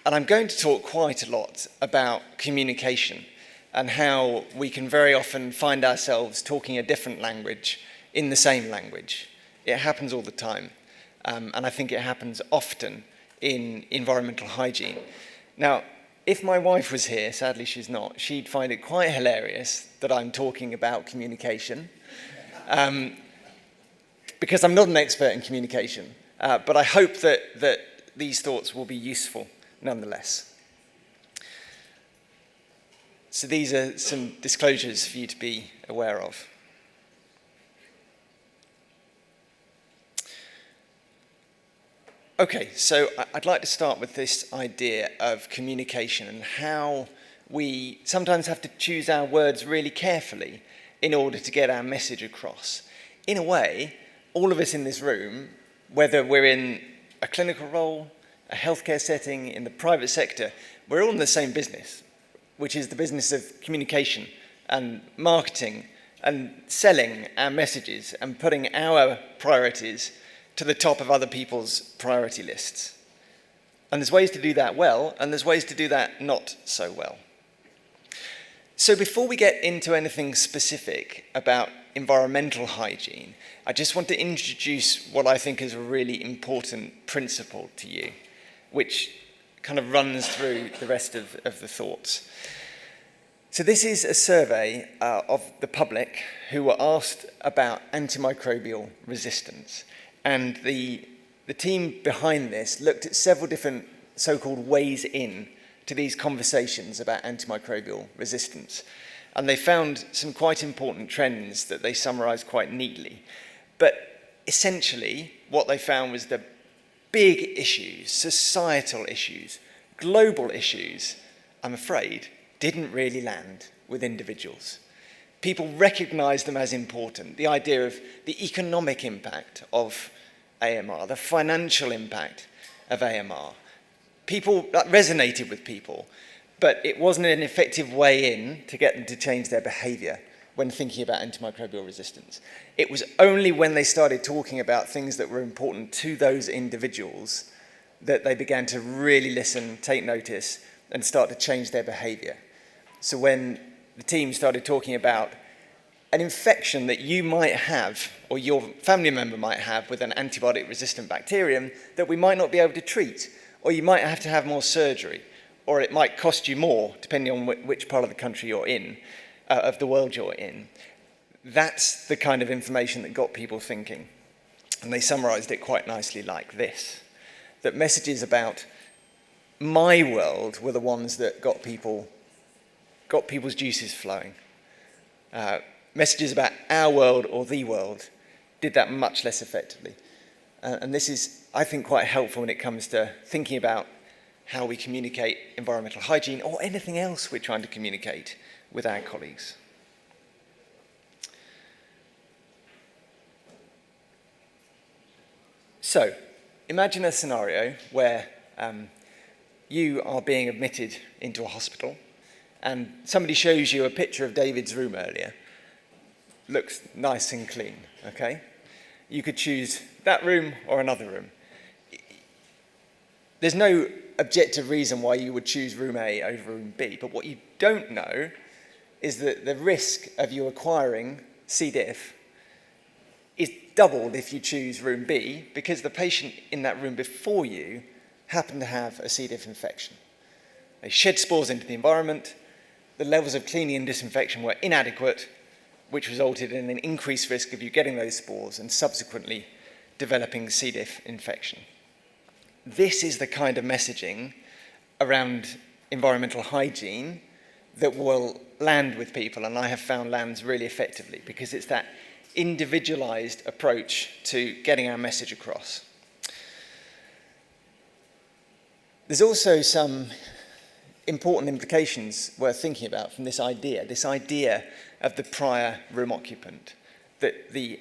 S4: And I'm going to talk quite a lot about communication and how we can very often find ourselves talking a different language in the same language. It happens all the time, and I think it happens often in environmental hygiene. Now, if my wife was here, sadly she's not, she'd find it quite hilarious that I'm talking about communication, because I'm not an expert in communication, but I hope that these thoughts will be useful nonetheless. So these are some disclosures for you to be aware of. Okay, so I'd like to start with this idea of communication and how we sometimes have to choose our words really carefully in order to get our message across. In a way, all of us in this room, whether we're in a clinical role, a healthcare setting, in the private sector, we're all in the same business, which is the business of communication and marketing and selling our messages and putting our priorities to the top of other people's priority lists. And there's ways to do that well, and there's ways to do that not so well. So before we get into anything specific about environmental hygiene, I just want to introduce what I think is a really important principle to you, which kind of runs through the rest of the thoughts. So this is a survey of the public who were asked about antimicrobial resistance. And the team behind this looked at several different so-called ways in
S8: to these conversations about antimicrobial resistance. And they found some quite important trends that they summarized quite neatly. But essentially, what they found was the big issues, societal issues, global issues, I'm afraid, didn't really land with individuals. People recognized them as important. The idea of the economic impact of AMR, the financial impact of AMR. That resonated with people, but it wasn't an effective way in to get them to change their behavior when thinking about antimicrobial resistance. It was only when they started talking about things that were important to those individuals that they began to really listen, take notice, and start to change their behavior. So when the team started talking about an infection that you might have, or your family member might have, with an antibiotic-resistant bacterium that we might not be able to treat, or you might have to have more surgery, or it might cost you more, depending on which part of the country you're in, of the world you're in. That's the kind of information that got people thinking. And they summarized it quite nicely like this, that messages about my world were the ones that got people's juices flowing. Messages about our world or the world did that much less effectively. And this is, I think, quite helpful when it comes to thinking about how we communicate environmental hygiene or anything else we're trying to communicate with our colleagues. So, imagine a scenario where you are being admitted into a hospital and somebody shows you a picture of David's room earlier. Looks nice and clean, okay? You could choose that room or another room. There's no objective reason why you would choose room A over room B, but what you don't know is that the risk of you acquiring C. diff is doubled if you choose room B, because the patient in that room before you happened to have a C. diff infection. They shed spores into the environment, the levels of cleaning and disinfection were inadequate, which resulted in an increased risk of you getting those spores and subsequently developing C. diff infection. This is the kind of messaging around environmental hygiene that will land with people, and I have found lands really effectively, because it's that individualized approach to getting our message across. There's also some important implications worth thinking about from this idea of the prior room occupant, that the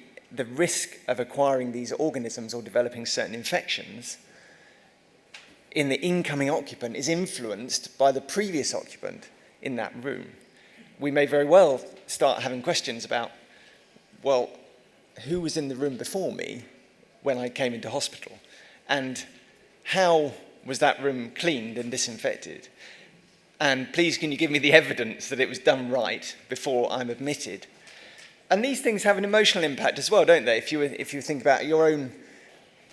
S8: risk of acquiring these organisms or developing certain infections in the incoming occupant is influenced by the previous occupant in that room. We may very well start having questions about, well, who was in the room before me when I came into hospital? And how was that room cleaned and disinfected? And please, can you give me the evidence that it was done right before I'm admitted? And these things have an emotional impact as well, don't they? If you think about your own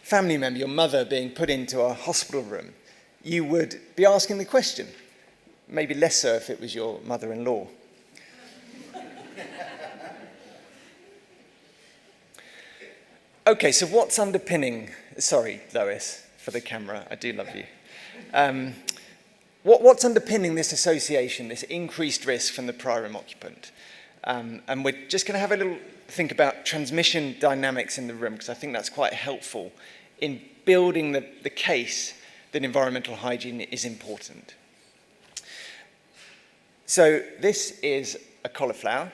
S8: family member, your mother being put into a hospital room, you would be asking the question, maybe less so if it was your mother-in-law. Okay, so what's underpinning, sorry, Lois, for the camera, I do love you. What's underpinning this association, this increased risk from the prior room occupant? And we're just going to have a little think about transmission dynamics in the room, because I think that's quite helpful in building the case that environmental hygiene is important. So this is a cauliflower,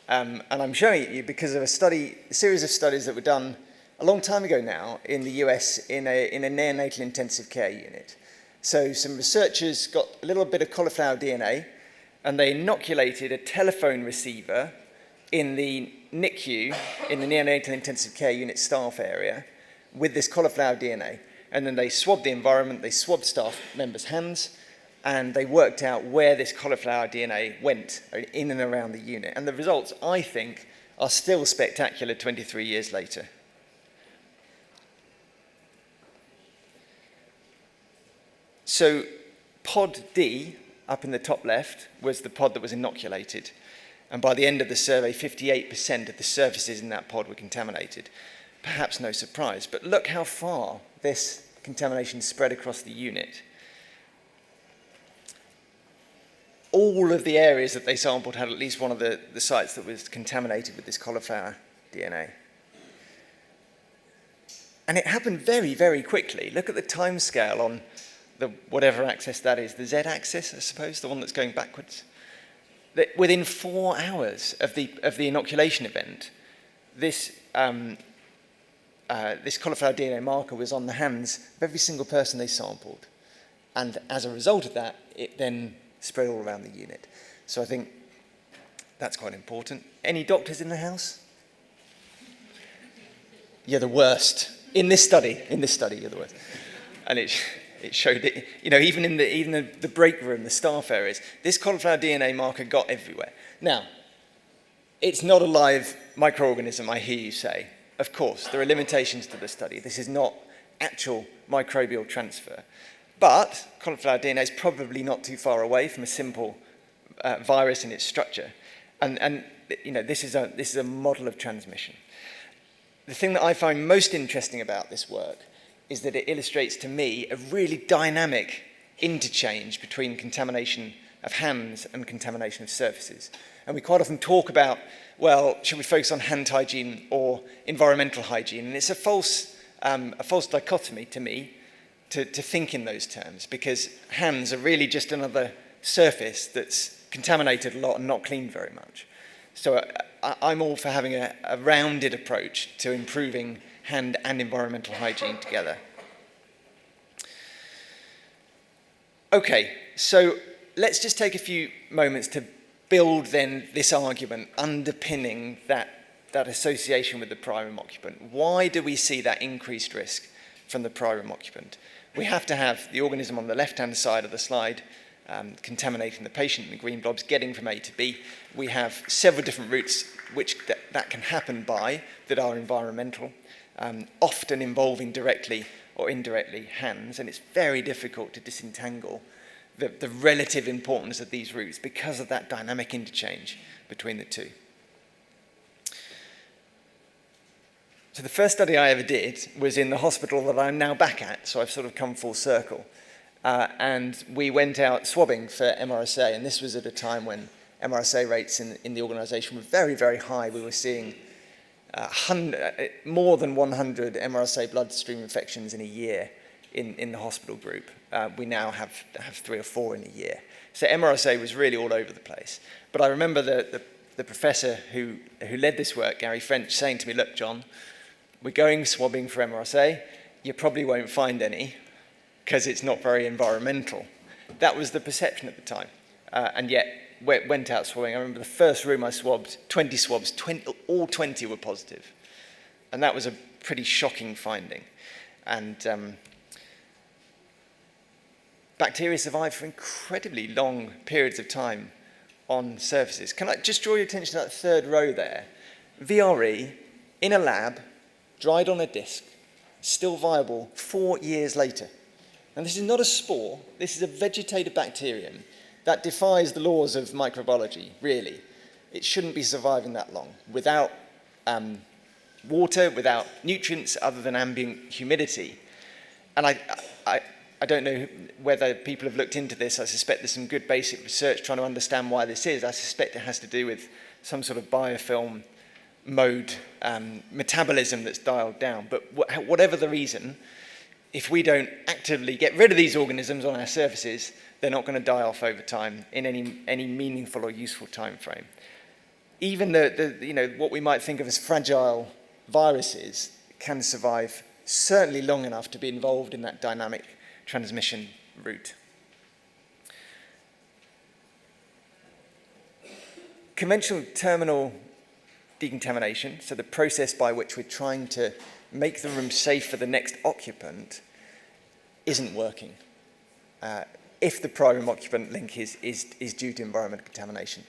S8: and I'm showing it you because of a series of studies that were done a long time ago now in the US in a neonatal intensive care unit. So some researchers got a little bit of cauliflower DNA, and they inoculated a telephone receiver in the NICU, in the neonatal intensive care unit staff area, with this cauliflower DNA. And then they swabbed the environment, they swabbed staff members' hands, and they worked out where this cauliflower DNA went in and around the unit. And the results, I think, are still spectacular 23 years later. So pod D, up in the top left, was the pod that was inoculated. And by the end of the survey, 58% of the surfaces in that pod were contaminated. Perhaps no surprise, but look how far this contamination spread across the unit. all of the areas that they sampled had at least one of the sites that was contaminated with this cauliflower DNA. And it happened very, very quickly. Look at the time scale on the whatever axis that is, the Z-axis, I suppose, the one that's going backwards. That within 4 hours of the inoculation event, this cauliflower DNA marker was on the hands of every single person they sampled. And as a result of that, it then spread all around the unit. So I think that's quite important. Any doctors in the house? You're the worst. In this study, you're the worst. And it showed it, even in the break room, the staff areas, this cauliflower DNA marker got everywhere. Now, it's not a live microorganism, I hear you say. Of course, there are limitations to the study. This is not actual microbial transfer. But cauliflower DNA is probably not too far away from a simple virus in its structure. And this is a model of transmission. The thing that I find most interesting about this work is that it illustrates to me a really dynamic interchange between contamination of hands and contamination of surfaces. And we quite often talk about, well, should we focus on hand hygiene or environmental hygiene? And it's a false dichotomy to me to think in those terms, because hands are really just another surface that's contaminated a lot and not cleaned very much. So I'm all for having a rounded approach to improving hand and environmental hygiene together. Okay, so let's just take a few moments to build then this argument underpinning that association with the prior occupant. Why do we see that increased risk from the prior occupant? We have to have the organism on the left-hand side of the slide contaminating the patient in the green blobs, getting from A to B. We have several different routes which that can happen by that are environmental, often involving directly or indirectly hands, and it's very difficult to disentangle the relative importance of these routes because of that dynamic interchange between the two. So the first study I ever did was in the hospital that I'm now back at, so I've sort of come full circle. And we went out swabbing for MRSA, and this was at a time when MRSA rates in the organisation were very, very high. We were seeing more than 100 MRSA bloodstream infections in a year in the hospital group. We now have 3 or 4 in a year. So MRSA was really all over the place. But I remember the professor who led this work, Gary French, saying to me, look, John, we're going swabbing for MRSA. You probably won't find any because it's not very environmental. That was the perception at the time. And yet, went out swabbing. I remember the first room I swabbed, 20 swabs, all 20 were positive. And that was a pretty shocking finding. And bacteria survive for incredibly long periods of time on surfaces. Can I just draw your attention to that third row there? VRE in a lab, dried on a disc, still viable 4 years later. And this is not a spore, this is a vegetative bacterium that defies the laws of microbiology, really. It shouldn't be surviving that long without water, without nutrients other than ambient humidity. And I don't know whether people have looked into this. I suspect there's some good basic research trying to understand why this is. I suspect it has to do with some sort of biofilm mode metabolism that's dialed down. But whatever the reason, if we don't actively get rid of these organisms on our surfaces, they're not going to die off over time in any meaningful or useful time frame. Even what we might think of as fragile viruses can survive certainly long enough to be involved in that dynamic transmission route. Conventional terminal decontamination, so the process by which we're trying to make the room safe for the next occupant, isn't working if the primary occupant link is due to environmental contamination.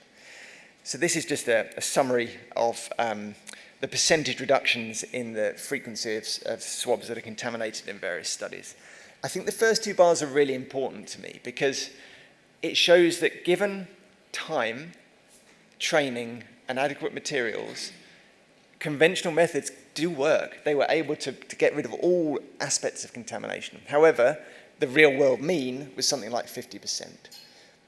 S8: So this is just a summary of the percentage reductions in the frequency of swabs that are contaminated in various studies. I think the first 2 bars are really important to me because it shows that given time, training, and adequate materials, conventional methods do work. They were able to get rid of all aspects of contamination. However, the real world mean was something like 50%.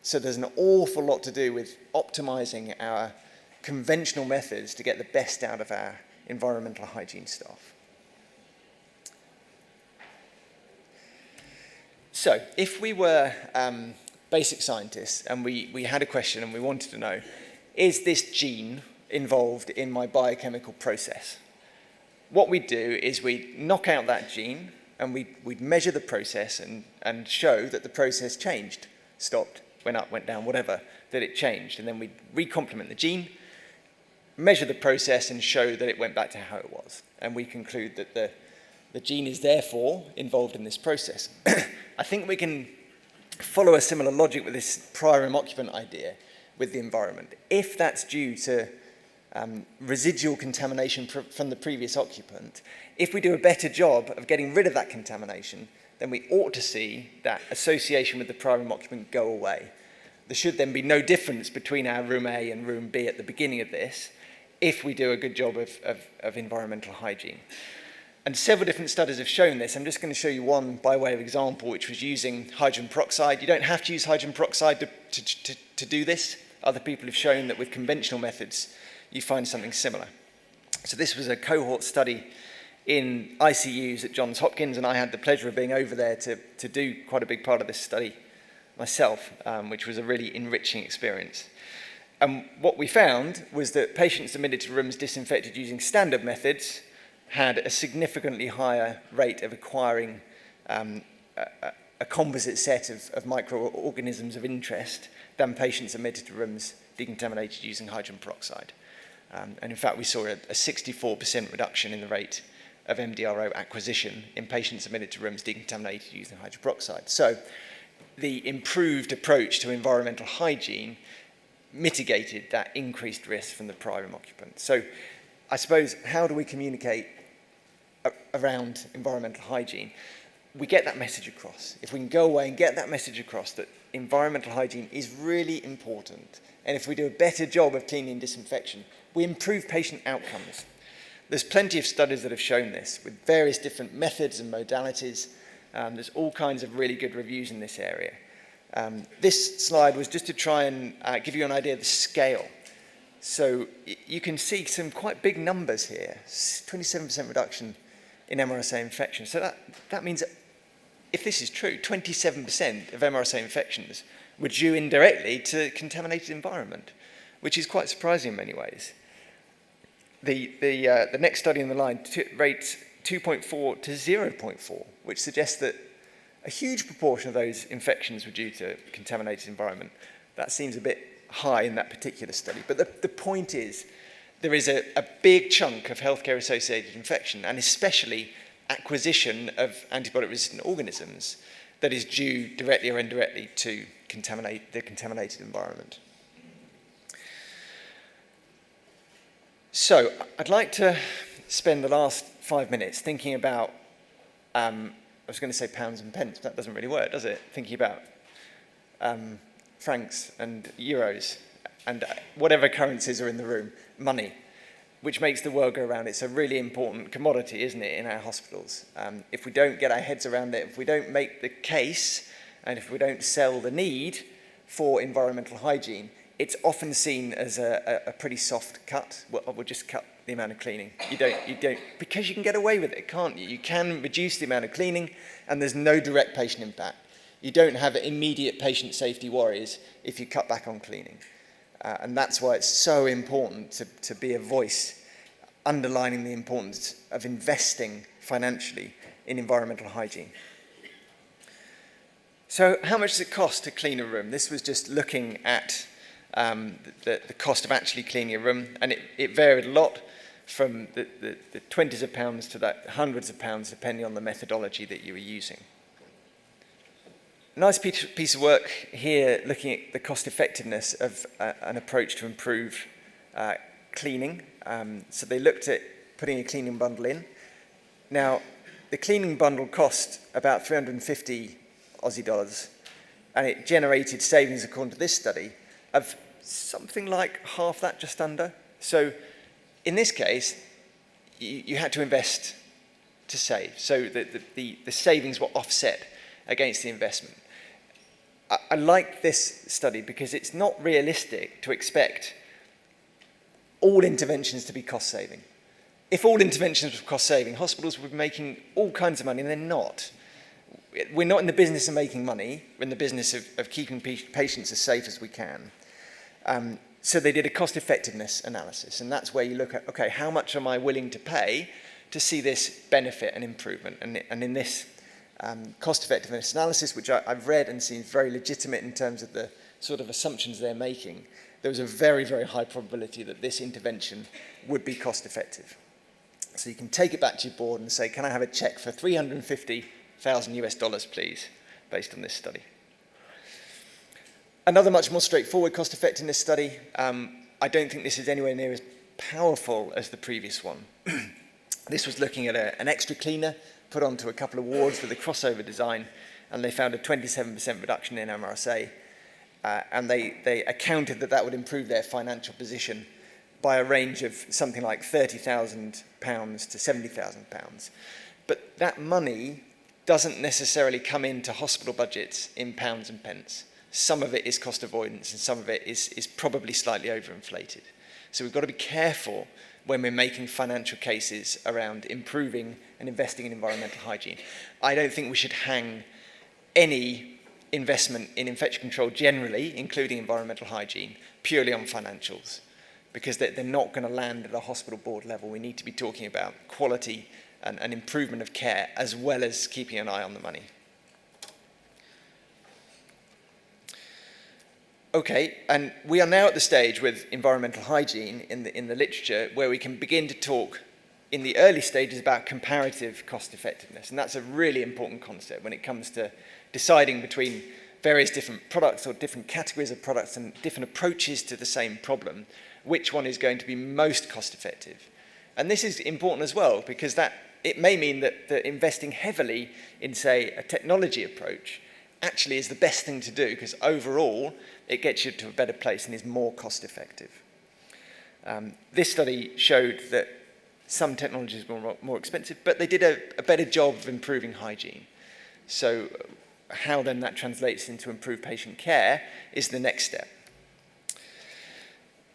S8: So there's an awful lot to do with optimizing our conventional methods to get the best out of our environmental hygiene staff. So if we were basic scientists and we had a question and we wanted to know, is this gene involved in my biochemical process? What we'd do is we'd knock out that gene and we'd measure the process and show that the process changed, stopped, went up, went down, whatever, that it changed. And then we'd recomplement the gene, measure the process and show that it went back to how it was. And we conclude that the gene is therefore involved in this process. I think we can follow a similar logic with this prior room occupant idea with the environment. If that's due to residual contamination from the previous occupant, if we do a better job of getting rid of that contamination, then we ought to see that association with the prior room occupant go away. There should then be no difference between our room A and room B at the beginning of this if we do a good job of environmental hygiene. And several different studies have shown this. I'm just going to show you one by way of example, which was using hydrogen peroxide. You don't have to use hydrogen peroxide to do this. Other people have shown that with conventional methods, you find something similar. So this was a cohort study in ICUs at Johns Hopkins, and I had the pleasure of being over there to do quite a big part of this study myself, which was a really enriching experience. And what we found was that patients admitted to rooms disinfected using standard methods had a significantly higher rate of acquiring a composite set of microorganisms of interest than patients admitted to rooms decontaminated using hydrogen peroxide. And in fact, we saw a 64% reduction in the rate of MDRO acquisition in patients admitted to rooms decontaminated using hydrogen peroxide. So the improved approach to environmental hygiene mitigated that increased risk from the prior room occupant. So I suppose, how do we communicate around environmental hygiene? We get that message across. If we can go away and get that message across that environmental hygiene is really important, and if we do a better job of cleaning and disinfection, we improve patient outcomes. There's plenty of studies that have shown this with various different methods and modalities. There's all kinds of really good reviews in this area. This slide was just to try and give you an idea of the scale. So you can see some quite big numbers here, 27% reduction in MRSA infections. So that means that if this is true, 27% of MRSA infections were due indirectly to contaminated environment, which is quite surprising in many ways. The next study in the line rates 2.4 to 0.4, which suggests that a huge proportion of those infections were due to contaminated environment. That seems a bit high in that particular study. But the point is, there is a big chunk of healthcare-associated infection, and especially acquisition of antibiotic-resistant organisms, that is due directly or indirectly to the contaminated environment. So I'd like to spend the last 5 minutes thinking about, I was going to say pounds and pence, but that doesn't really work, does it? Thinking about francs and euros and whatever currencies are in the room, money, which makes the world go round. It's a really important commodity, isn't it, in our hospitals? If we don't get our heads around it, if we don't make the case, and if we don't sell the need for environmental hygiene, it's often seen as a pretty soft cut. We'll just cut the amount of cleaning. You don't, because you can get away with it, can't you? You can reduce the amount of cleaning, and there's no direct patient impact. You don't have immediate patient safety worries if you cut back on cleaning. And that's why it's so important to be a voice underlining the importance of investing financially in environmental hygiene. So how much does it cost to clean a room? This was just looking at the cost of actually cleaning a room, and it varied a lot from the 20s of pounds to the hundreds of pounds, depending on the methodology that you were using. Nice piece of work here looking at the cost effectiveness of an approach to improve cleaning. So they looked at putting a cleaning bundle in. Now, the cleaning bundle cost about 350 Aussie dollars, and it generated savings, according to this study, of something like half that, just under. So in this case, you had to invest to save. So the savings were offset against the investment. I like this study because it's not realistic to expect all interventions to be cost-saving. If all interventions were cost-saving, hospitals would be making all kinds of money, and they're not. We're not in the business of making money. We're in the business of keeping patients as safe as we can. So they did a cost-effectiveness analysis, and that's where you look at, okay, how much am I willing to pay to see this benefit and improvement? And in this cost-effectiveness analysis, which I've read and seems very legitimate in terms of the sort of assumptions they're making, there was a very, very high probability that this intervention would be cost-effective. So you can take it back to your board and say, can I have a check for $350,000 US, please, based on this study. Another much more straightforward cost-effectiveness study. I don't think this is anywhere near as powerful as the previous one. This was looking at an extra cleaner put onto a couple of wards with a crossover design, and they found a 27% reduction in MRSA, and they accounted that that would improve their financial position by a range of something like £30,000 to £70,000. But that money doesn't necessarily come into hospital budgets in pounds and pence. Some of it is cost avoidance, and some of it is probably slightly overinflated. So we've got to be careful when we're making financial cases around improving and investing in environmental hygiene. I don't think we should hang any investment in infection control generally, including environmental hygiene, purely on financials, because they're not going to land at a hospital board level. We need to be talking about quality and improvement of care, as well as keeping an eye on the money. Okay, and we are now at the stage with environmental hygiene in the literature where we can begin to talk in the early stages about comparative cost effectiveness. And that's a really important concept when it comes to deciding between various different products or different categories of products and different approaches to the same problem, which one is going to be most cost effective. And this is important as well, because it may mean that investing heavily in, say, a technology approach actually is the best thing to do, because overall it gets you to a better place and is more cost effective. This study showed that some technologies were more expensive, but they did a better job of improving hygiene. So how then that translates into improved patient care is the next step.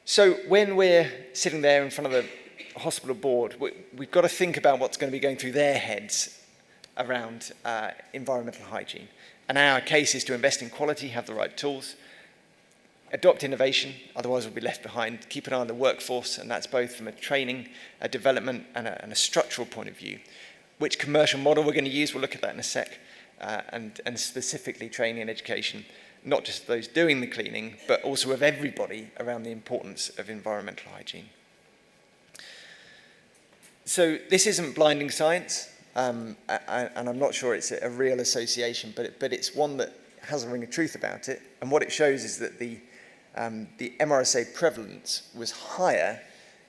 S8: So when we're sitting there in front of the hospital board, we've got to think about what's going to be going through their heads around environmental hygiene. And our case is to invest in quality, have the right tools, adopt innovation, otherwise we'll be left behind, keep an eye on the workforce, and that's both from a training, a development, and a structural point of view. Which commercial model we're going to use, we'll look at that in a sec, and specifically training and education, not just those doing the cleaning, but also of everybody around the importance of environmental hygiene. So this isn't blinding science, and I'm not sure it's a real association, but it's one that has a ring of truth about it. And what it shows is that the MRSA prevalence was higher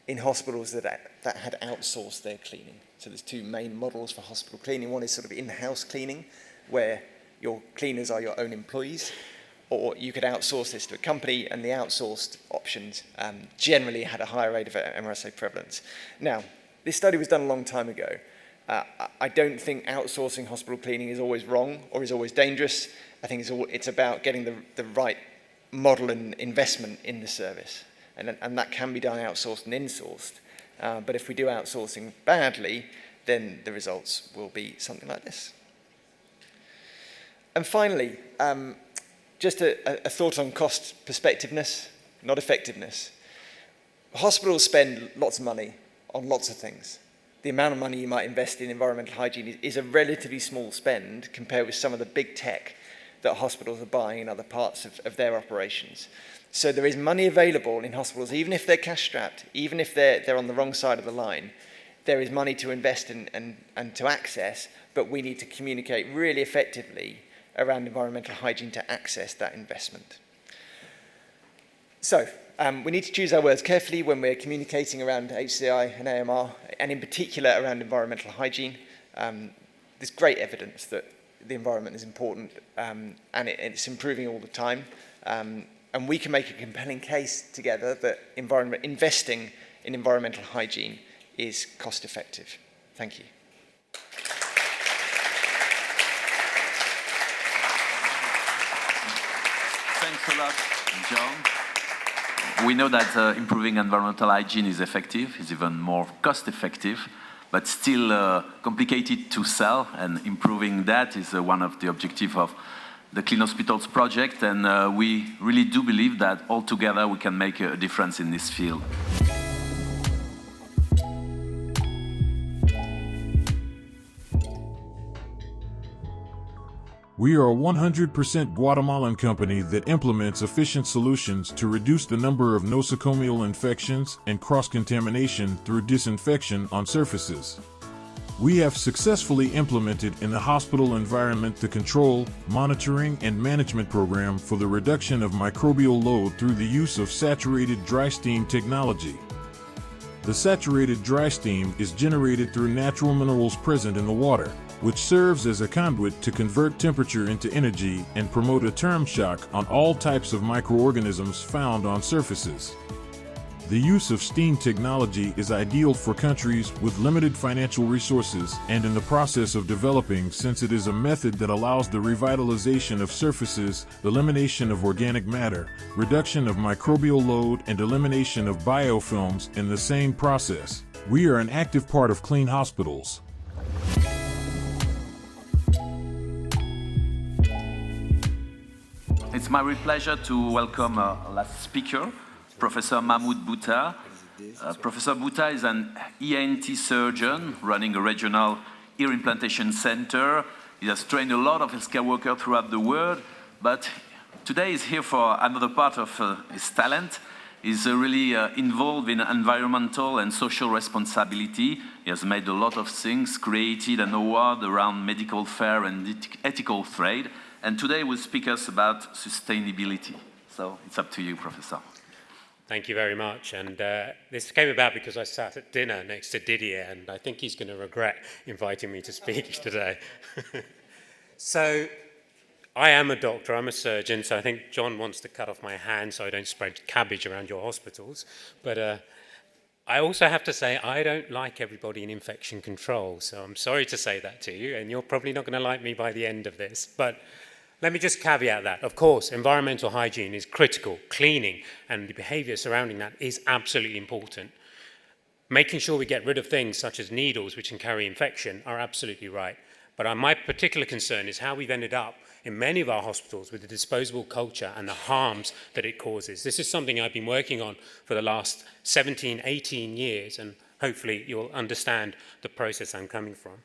S8: in hospitals that had outsourced their cleaning. So there's two main models for hospital cleaning. One is sort of in-house cleaning, where your cleaners are your own employees, or you could outsource this to a company, and the outsourced options generally had a higher rate of MRSA prevalence. Now, this study was done a long time ago. I don't think outsourcing hospital cleaning is always wrong or is always dangerous. I think it's about getting the right model and investment in the service. And that can be done outsourced and insourced. But if we do outsourcing badly, then the results will be something like this. And finally, just a thought on cost perspectiveness, not effectiveness. Hospitals spend lots of money on lots of things. The amount of money you might invest in environmental hygiene is a relatively small spend compared with some of the big tech that hospitals are buying in other parts of their operations. So there is money available in hospitals, even if they're cash-strapped, even if they're on the wrong side of the line. There is money to invest in and to access, but we need to communicate really effectively around environmental hygiene to access that investment. So we need to choose our words carefully when we're communicating around HCI and AMR, and in particular around environmental hygiene. There's great evidence that the environment is important, and it's improving all the time. And we can make a compelling case together that investing in environmental hygiene is cost effective. Thank you.
S3: Thanks a lot, John. We know that improving environmental hygiene is effective, is even more cost-effective, but still complicated to sell, and improving that is one of the objectives of the Clean Hospitals project, and we really do believe that all together we can make a difference in this field.
S9: We are a 100% Guatemalan company that implements efficient solutions to reduce the number of nosocomial infections and cross-contamination through disinfection on surfaces. We have successfully implemented in the hospital environment the control, monitoring, and management program for the reduction of microbial load through the use of saturated dry steam technology. The saturated dry steam is generated through natural minerals present in the water, which serves as a conduit to convert temperature into energy and promote a term shock on all types of microorganisms found on surfaces. The use of steam technology is ideal for countries with limited financial resources and in the process of developing, since it is a method that allows the revitalization of surfaces, elimination of organic matter, reduction of microbial load, and elimination of biofilms in the same process. We are an active part of Clean Hospitals.
S3: It's my real pleasure to welcome our last speaker, Professor Mahmood Bhutta. Professor Bhutta is an ENT surgeon running a regional ear implantation center. He has trained a lot of healthcare workers throughout the world, but today he's here for another part of his talent. He's really involved in environmental and social responsibility. He has made a lot of things, created an award around medical fair and ethical trade, and today we'll speak us about sustainability. So it's up to you, Professor.
S10: Thank you very much. And this came about because I sat at dinner next to Didier, and I think he's going to regret inviting me to speak today. So I am a doctor, I'm a surgeon, so I think John wants to cut off my hand so I don't spread cabbage around your hospitals. But I also have to say I don't like everybody in infection control, so I'm sorry to say that to you, and you're probably not going to like me by the end of this. But let me just caveat that. Of course, environmental hygiene is critical. Cleaning and the behavior surrounding that is absolutely important. Making sure we get rid of things such as needles, which can carry infection, are absolutely right. But my particular concern is how we've ended up in many of our hospitals with the disposable culture and the harms that it causes. This is something I've been working on for the last 17, 18 years, and hopefully you'll understand the process I'm coming from.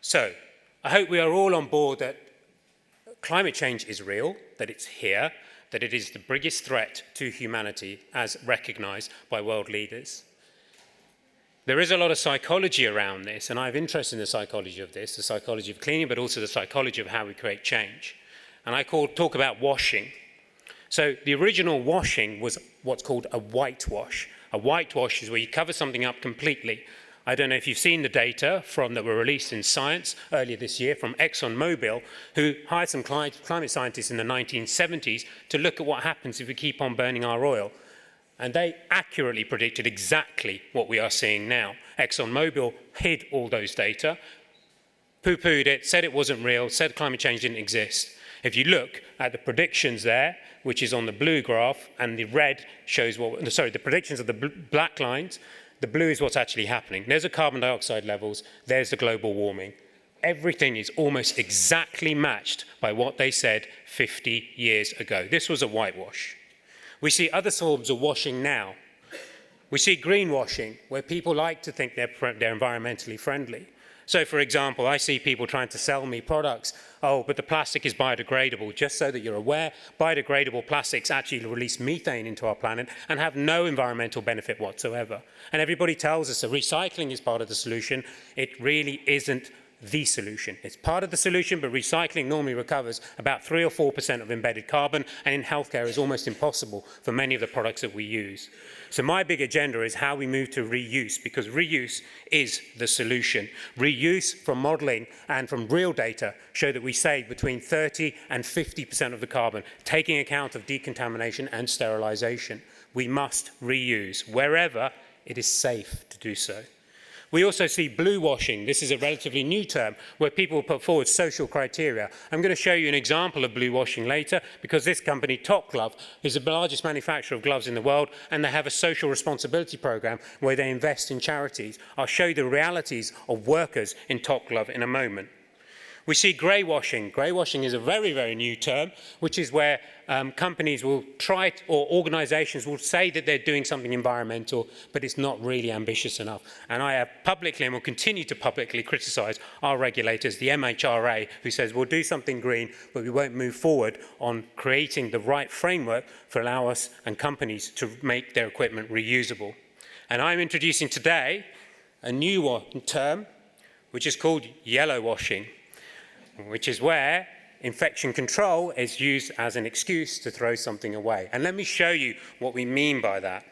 S10: So, I hope we are all on board that climate change is real, that it's here, that it is the biggest threat to humanity as recognized by world leaders. There is a lot of psychology around this, and I have interest in the psychology of this, the psychology of cleaning, but also the psychology of how we create change. And I talk about washing. So the original washing was what's called a whitewash. A whitewash is where you cover something up completely. I don't know if you've seen the data that were released in Science earlier this year from ExxonMobil, who hired some climate scientists in the 1970s to look at what happens if we keep on burning our oil. And they accurately predicted exactly what we are seeing now. ExxonMobil hid all those data, poo-pooed it, said it wasn't real, said climate change didn't exist. If you look at the predictions there, which is on the blue graph, and the red shows the predictions of the black lines, the blue is what's actually happening. There's the carbon dioxide levels, there's the global warming. Everything is almost exactly matched by what they said 50 years ago. This was a whitewash. We see other forms of washing now. We see greenwashing, where people like to think they're environmentally friendly. So, for example, I see people trying to sell me products. Oh, but the plastic is biodegradable. Just so that you're aware, biodegradable plastics actually release methane into our planet and have no environmental benefit whatsoever. And everybody tells us that recycling is part of the solution. It really isn't the solution. It's part of the solution, but recycling normally recovers about 3 or 4% of embedded carbon, and in healthcare is almost impossible for many of the products that we use. So my big agenda is how we move to reuse, because reuse is the solution. Reuse from modeling and from real data show that we save between 30 and 50% of the carbon, taking account of decontamination and sterilization. We must reuse wherever it is safe to do so. We also see blue washing. This is a relatively new term where people put forward social criteria. I'm going to show you an example of blue washing later because this company, Top Glove, is the largest manufacturer of gloves in the world, and they have a social responsibility program where they invest in charities. I'll show you the realities of workers in Top Glove in a moment. We see grey washing. Grey washing is a very, very new term, which is where companies will try, or organisations will say that they're doing something environmental, but it's not really ambitious enough. And I have publicly and will continue to publicly criticise our regulators, the MHRA, who says we'll do something green, but we won't move forward on creating the right framework for allow us and companies to make their equipment reusable. And I'm introducing today a new term, which is called yellow washing, which is where infection control is used as an excuse to throw something away. And let me show you what we mean by that.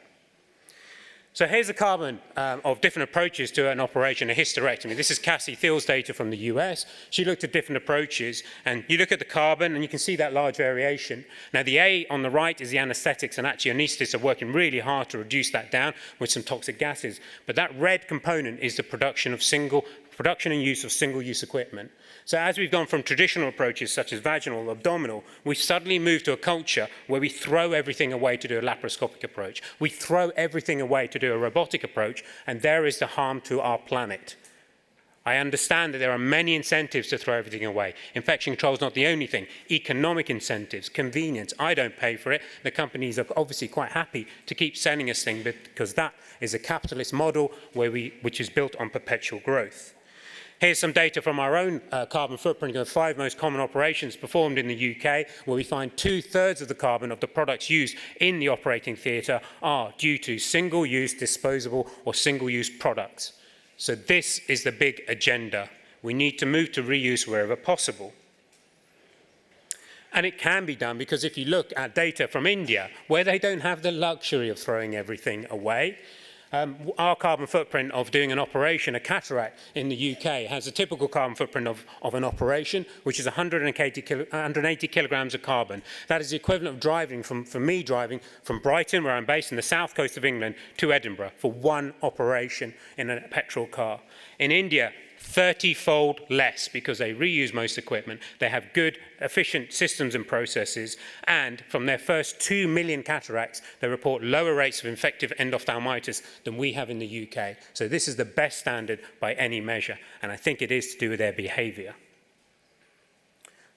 S10: So here's a carbon of different approaches to an operation, a hysterectomy. This is Cassie Thiel's data from the US. She looked at different approaches, and you look at the carbon, and you can see that large variation. Now, the A on the right is the anesthetics, and actually anaesthetists are working really hard to reduce that down with some toxic gases. But that red component is the production and use of single-use equipment. So as we've gone from traditional approaches such as vaginal or abdominal, we've suddenly moved to a culture where we throw everything away to do a laparoscopic approach. We throw everything away to do a robotic approach, and there is the harm to our planet. I understand that there are many incentives to throw everything away. Infection control is not the only thing. Economic incentives, convenience. I don't pay for it. The companies are obviously quite happy to keep selling us things because that is a capitalist model which is built on perpetual growth. Here's some data from our own carbon footprint of the 5 most common operations performed in the UK, where we find 2/3 of the carbon of the products used in the operating theatre are due to single-use, disposable, or single-use products. So this is the big agenda. We need to move to reuse wherever possible. And it can be done because if you look at data from India, where they don't have the luxury of throwing everything away, our carbon footprint of doing an operation, a cataract in the UK, has a typical carbon footprint of an operation, which is 180 kilograms of carbon. That is the equivalent of driving, for me driving from Brighton, where I'm based in the south coast of England, to Edinburgh for one operation in a petrol car. In India, 30-fold less because they reuse most equipment. They have good, efficient systems and processes, and from their first 2 million cataracts, they report lower rates of infective endophthalmitis than we have in the UK. So this is the best standard by any measure, and I think it is to do with their behaviour.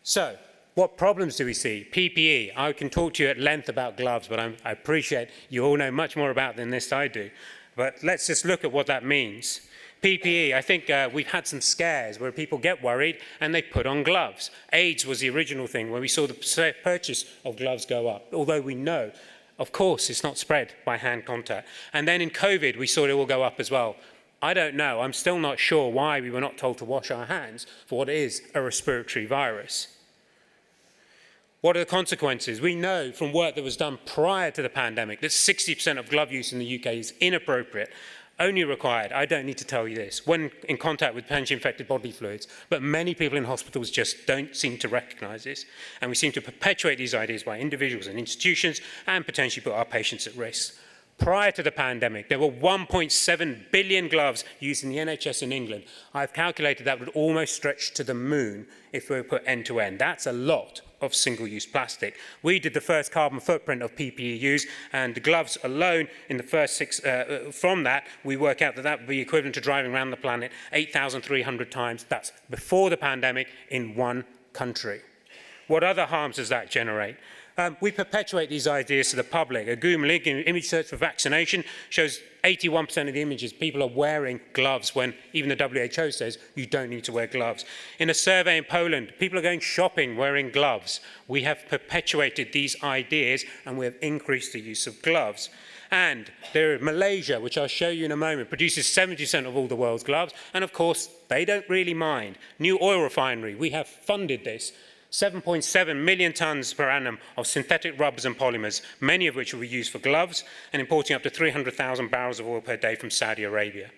S10: So, what problems do we see? PPE. I can talk to you at length about gloves, but I appreciate you all know much more about than this I do. But let's just look at what that means. PPE, I think we've had some scares where people get worried and they put on gloves. AIDS was the original thing where we saw the purchase of gloves go up, although we know, of course, it's not spread by hand contact. And then in COVID, we saw it all go up as well. I don't know, I'm still not sure why we were not told to wash our hands for what is a respiratory virus. What are the consequences? We know from work that was done prior to the pandemic that 60% of glove use in the UK is inappropriate. Only required, I don't need to tell you this, when in contact with potentially infected bodily fluids, but many people in hospitals just don't seem to recognise this, and we seem to perpetuate these ideas by individuals and institutions and potentially put our patients at risk. Prior to the pandemic, there were 1.7 billion gloves used in the NHS in England. I've calculated that would almost stretch to the moon if we were put end to end. That's a lot of single-use plastic. We did the first carbon footprint of PPE use, and the gloves alone in the first 6, from that, we work out that that would be equivalent to driving around the planet 8,300 times. That's before the pandemic in one country. What other harms does that generate? We perpetuate these ideas to the public. A Google image search for vaccination shows 81% of the images people are wearing gloves when even the WHO says you don't need to wear gloves. In a survey in Poland, people are going shopping wearing gloves. We have perpetuated these ideas and we have increased the use of gloves. And Malaysia, which I'll show you in a moment, produces 70% of all the world's gloves. And of course, they don't really mind. New oil refinery, we have funded this. 7.7 million tonnes per annum of synthetic rubbers and polymers, many of which will be used for gloves, and importing up to 300,000 barrels of oil per day from Saudi Arabia.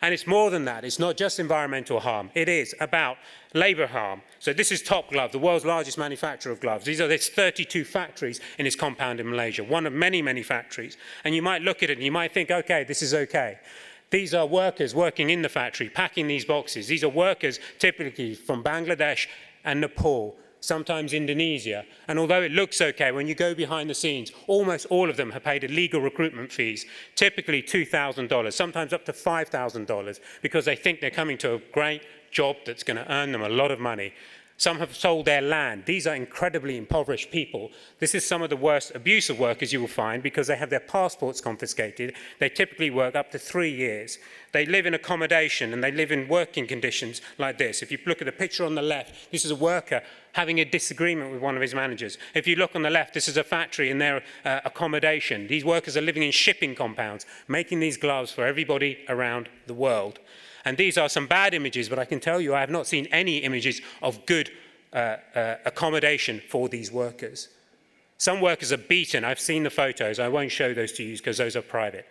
S10: And it's more than that. It's not just environmental harm. It is about labour harm. So this is Top Glove, the world's largest manufacturer of gloves. There's 32 factories in its compound in Malaysia, one of many, many factories. And you might look at it and you might think, okay, this is okay. These are workers working in the factory, packing these boxes. These are workers typically from Bangladesh and Nepal, sometimes Indonesia. And although it looks okay, when you go behind the scenes, almost all of them have paid illegal recruitment fees, typically $2,000, sometimes up to $5,000, because they think they're coming to a great job that's going to earn them a lot of money. Some have sold their land. These are incredibly impoverished people. This is some of the worst abuse of workers you will find because they have their passports confiscated. They typically work up to 3 years. They live in accommodation and they live in working conditions like this. If you look at the picture on the left, this is a worker having a disagreement with one of his managers. If you look on the left, this is a factory in their accommodation. These workers are living in shipping compounds, making these gloves for everybody around the world. And these are some bad images, but I can tell you I have not seen any images of good accommodation for these workers. Some workers are beaten. I've seen the photos. I won't show those to you because those are private.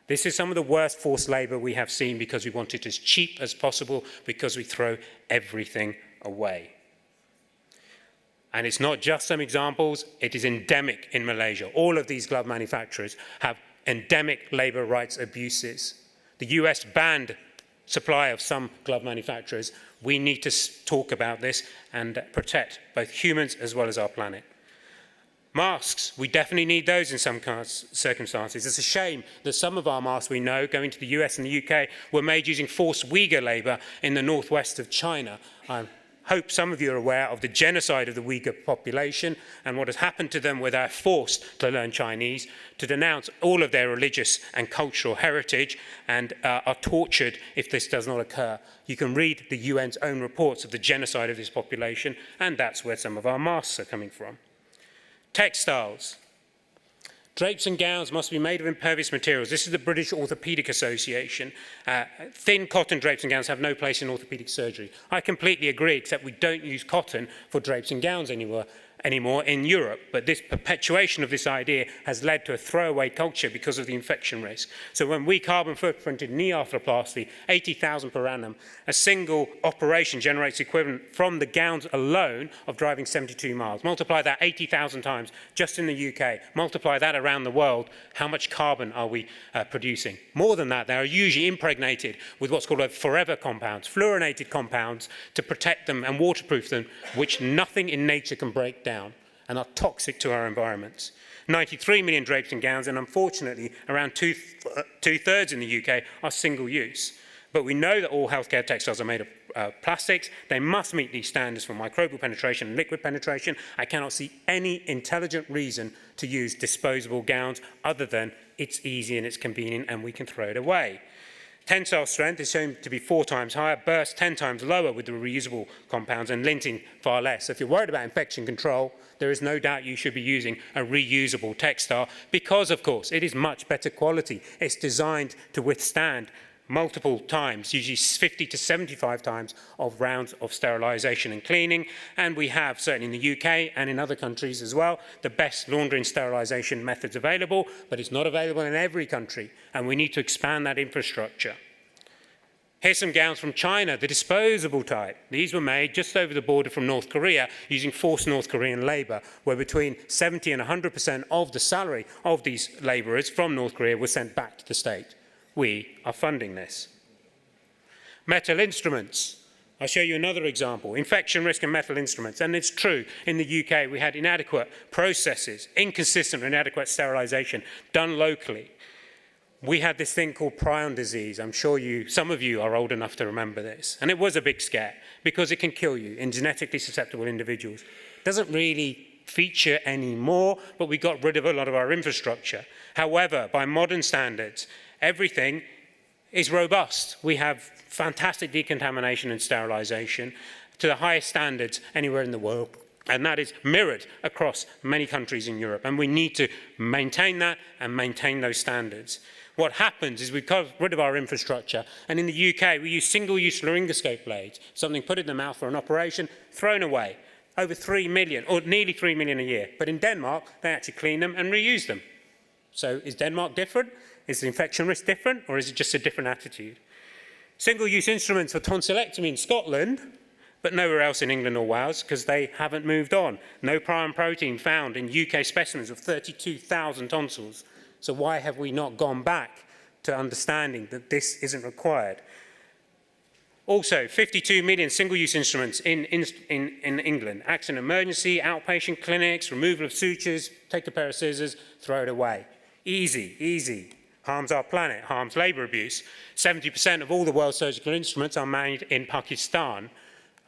S10: This is some of the worst forced labour we have seen because we want it as cheap as possible, because we throw everything away. And it's not just some examples, it is endemic in Malaysia. All of these glove manufacturers have endemic labour rights abuses. The US banned supply of some glove manufacturers. We need to talk about this and protect both humans as well as our planet. Masks, we definitely need those in some circumstances. It's a shame that some of our masks we know going to the US and the UK were made using forced Uyghur labour in the northwest of China. I hope some of you are aware of the genocide of the Uyghur population and what has happened to them where they're forced to learn Chinese, to denounce all of their religious and cultural heritage, and are tortured if this does not occur. You can read the UN's own reports of the genocide of this population, and that's where some of our masks are coming from. Textiles. Drapes and gowns must be made of impervious materials. This is the British Orthopaedic Association. Thin cotton drapes and gowns have no place in orthopaedic surgery. I completely agree, except we don't use cotton for drapes and gowns anymore in Europe. But this perpetuation of this idea has led to a throwaway culture because of the infection risk. So when we carbon footprinted knee arthroplasty, 80,000 per annum, a single operation generates equivalent from the gowns alone of driving 72 miles. Multiply that 80,000 times just in the UK. Multiply that around the world. How much carbon are we producing? More than that, they are usually impregnated with what's called forever compounds, fluorinated compounds to protect them and waterproof them, which nothing in nature can break down and are toxic to our environments. 93 million drapes and gowns, and unfortunately around two-thirds in the UK are single use. But we know that all healthcare textiles are made of plastics. They must meet these standards for microbial penetration and liquid penetration. I cannot see any intelligent reason to use disposable gowns other than it's easy and it's convenient and we can throw it away. Tensile strength is shown to be 4 times higher, burst 10 times lower with the reusable compounds, and linting far less. So if you're worried about infection control, there is no doubt you should be using a reusable textile because, of course, it is much better quality. It's designed to withstand multiple times, usually 50 to 75 times of rounds of sterilisation and cleaning. And we have, certainly in the UK and in other countries as well, the best laundry and sterilisation methods available, but it's not available in every country, and we need to expand that infrastructure. Here's some gowns from China, the disposable type. These were made just over the border from North Korea using forced North Korean labour, where between 70 and 100% of the salary of these labourers from North Korea was sent back to the state. We are funding this. Metal instruments. I'll show you another example. Infection risk and metal instruments. And it's true, in the UK we had inadequate processes, inconsistent and inadequate sterilisation done locally. We had this thing called prion disease. I'm sure some of you are old enough to remember this. And it was a big scare because it can kill you in genetically susceptible individuals. It doesn't really feature anymore, but we got rid of a lot of our infrastructure. However, by modern standards, everything is robust. We have fantastic decontamination and sterilisation to the highest standards anywhere in the world. And that is mirrored across many countries in Europe. And we need to maintain that and maintain those standards. What happens is we got rid of our infrastructure. And in the UK, we use single-use laryngoscope blades, something put in the mouth for an operation, thrown away. Over 3 million, or nearly 3 million a year. But in Denmark, they actually clean them and reuse them. So is Denmark different? Is the infection risk different, or is it just a different attitude? Single-use instruments for tonsillectomy in Scotland, but nowhere else in England or Wales, because they haven't moved on. No prion protein found in UK specimens of 32,000 tonsils. So why have we not gone back to understanding that this isn't required. Also, 52 million single-use instruments in England. Acts in emergency, outpatient clinics, removal of sutures, take a pair of scissors, throw it away. Easy, easy. Harms our planet, harms labour abuse. 70% of all the world's surgical instruments are made in Pakistan.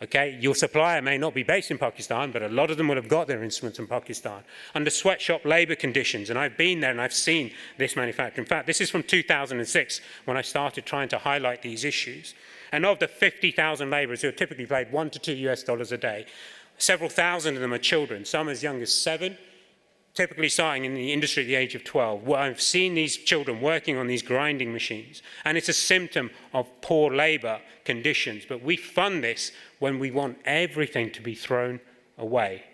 S10: Okay, your supplier may not be based in Pakistan, but a lot of them will have got their instruments in Pakistan. Under sweatshop labour conditions, and I've been there and I've seen this manufacture. In fact, this is from 2006 when I started trying to highlight these issues. And of the 50,000 labourers who are typically paid $1 to $2 a day, several thousand of them are children, some as young as 7, typically starting in the industry at the age of 12. Well, I've seen these children working on these grinding machines, and it's a symptom of poor labour conditions. But we fund this when we want everything to be thrown away.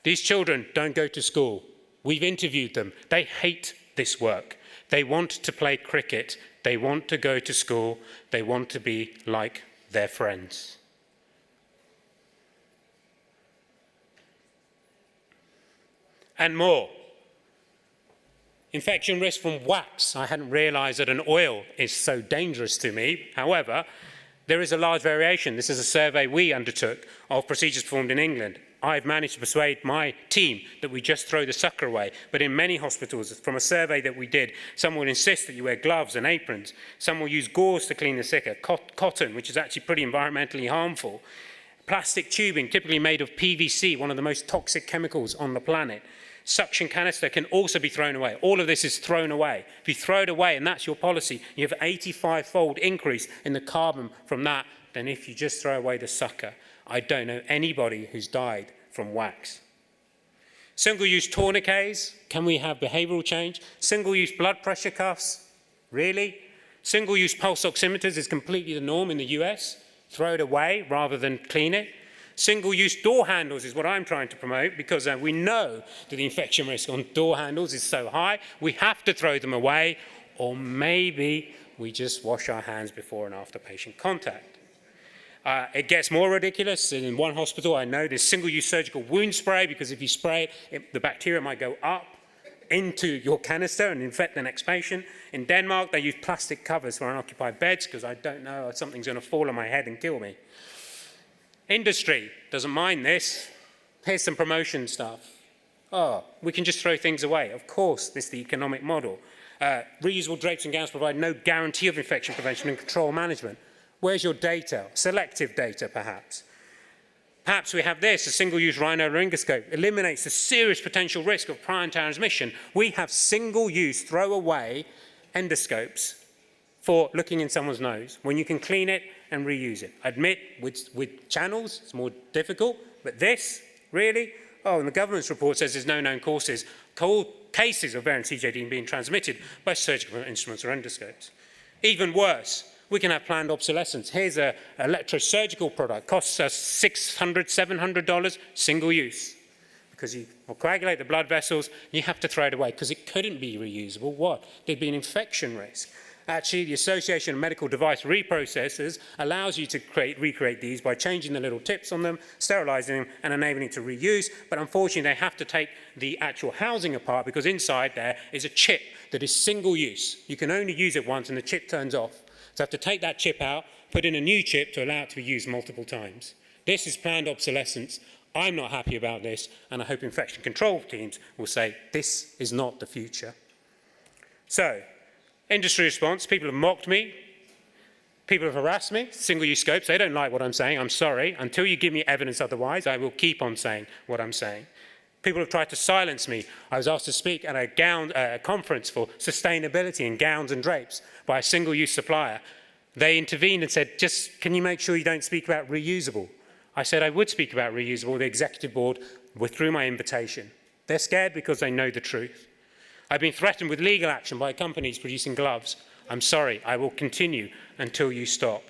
S10: These children don't go to school. We've interviewed them. They hate this work. They want to play cricket. They want to go to school. They want to be like their friends. And more. Infection risk from wax. I hadn't realized that an oil is so dangerous to me. However, there is a large variation. This is a survey we undertook of procedures performed in England. I've managed to persuade my team that we just throw the sucker away. But in many hospitals, from a survey that we did, some will insist that you wear gloves and aprons. Some will use gauze to clean the sicker, cotton, which is actually pretty environmentally harmful. Plastic tubing, typically made of PVC, one of the most toxic chemicals on the planet. Suction canister can also be thrown away. All of this is thrown away. If you throw it away and that's your policy, you have an 85-fold increase in the carbon from that than if you just throw away the sucker. I don't know anybody who's died from wax. Single-use tourniquets, can we have behavioural change? Single-use blood pressure cuffs, really? Single-use pulse oximeters is completely the norm in the US. Throw it away rather than clean it. Single-use door handles is what I'm trying to promote because we know that the infection risk on door handles is so high, we have to throw them away, or maybe we just wash our hands before and after patient contact. It gets more ridiculous. In one hospital, I know there's single-use surgical wound spray because if you spray it, the bacteria might go up into your canister and infect the next patient. In Denmark, they use plastic covers for unoccupied beds because I don't know if something's going to fall on my head and kill me. Industry doesn't mind this. Here's some promotion stuff. Oh, we can just throw things away. Of course, this is the economic model. Reusable drapes and gowns provide no guarantee of infection prevention and control management. Where's your data? Selective data, perhaps. Perhaps we have this, a single-use rhinolaryngoscope eliminates the serious potential risk of prion transmission. We have single-use, throw-away endoscopes for looking in someone's nose when you can clean it and reuse it. Admit, with channels, it's more difficult, but this, really? Oh, and the government's report says there's no known cases of variant CJD being transmitted by surgical instruments or endoscopes. Even worse, we can have planned obsolescence. Here's an electrosurgical product, costs us $600, $700, single use. Because you will coagulate the blood vessels, you have to throw it away because it couldn't be reusable. What? There'd be an infection risk. Actually, the Association of Medical Device Reprocessors allows you to recreate these by changing the little tips on them, sterilizing them, and enabling it to reuse. But unfortunately, they have to take the actual housing apart because inside there is a chip that is single use. You can only use it once and the chip turns off. So I have to take that chip out, put in a new chip to allow it to be used multiple times. This is planned obsolescence. I'm not happy about this, and I hope infection control teams will say this is not the future. So, industry response, people have mocked me, people have harassed me, single-use scopes, they don't like what I'm saying, I'm sorry. Until you give me evidence otherwise, I will keep on saying what I'm saying. People have tried to silence me. I was asked to speak at a conference for sustainability in gowns and drapes by a single-use supplier. They intervened and said, just can you make sure you don't speak about reusable? I said I would speak about reusable. The executive board withdrew my invitation. They're scared because they know the truth. I've been threatened with legal action by companies producing gloves. I'm sorry, I will continue until you stop.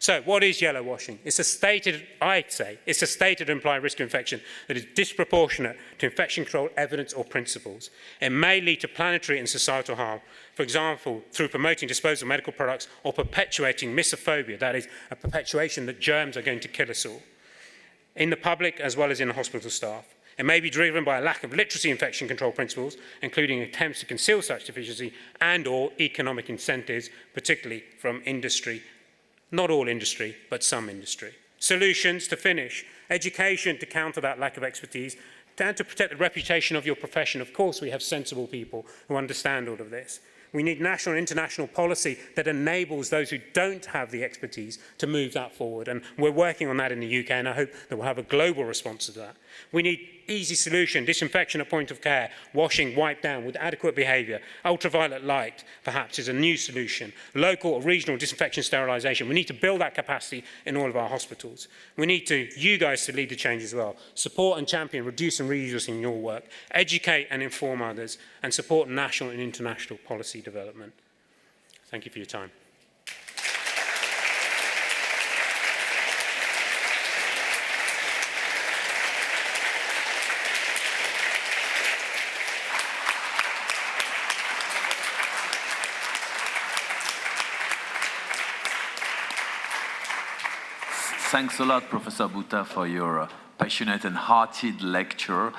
S10: So what is yellow washing? It's a stated, I'd say, it's a stated implied risk of infection that is disproportionate to infection control evidence or principles. It may lead to planetary and societal harm, for example, through promoting disposal of medical products or perpetuating misophobia, that is, a perpetuation that germs are going to kill us all, in the public as well as in the hospital staff. It may be driven by a lack of literacy infection control principles, including attempts to conceal such deficiency and/or economic incentives, particularly from industry. Not all industry, but some industry. Solutions to finish. Education to counter that lack of expertise and to protect the reputation of your profession. Of course, we have sensible people who understand all of this. We need national and international policy that enables those who don't have the expertise to move that forward. And we're working on that in the UK, and I hope that we'll have a global response to that. We need easy solution, disinfection at point of care, washing, wipe down with adequate behaviour. Ultraviolet light, perhaps, is a new solution. Local or regional disinfection sterilisation. We need to build that capacity in all of our hospitals. We need you guys to lead the change as well. Support and champion reduce and reuse in your work. Educate and inform others, and support national and international policy development. Thank you for your time.
S3: Thanks a lot, Professor Bhutta, for your passionate and hearted lecture.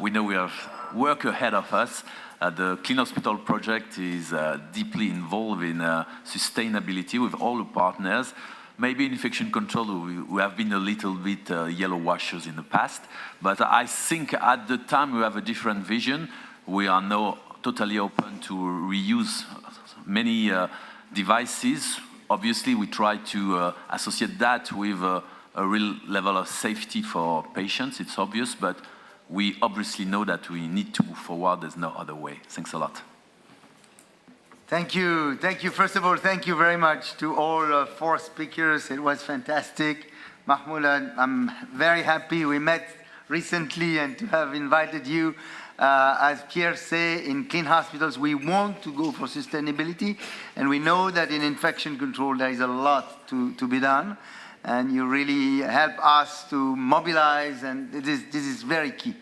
S3: We know we have work ahead of us. The Clean Hospital Project is deeply involved in sustainability with all the partners. Maybe in infection control, we have been a little bit yellow washers in the past, but I think at the time we have a different vision. We are now totally open to reuse many devices. Obviously, we try to associate that with a real level of safety for patients. It's obvious, but we obviously know that we need to move forward. There's no other way. Thanks a lot.
S1: Thank you. Thank you. First of all, thank you very much to all 4 speakers. It was fantastic. Mahmoud, I'm very happy we met recently and to have invited you. As Pierre said, in clean hospitals, we want to go for sustainability, and we know that in infection control there is a lot to be done, and you really help us to mobilize, and this is very key.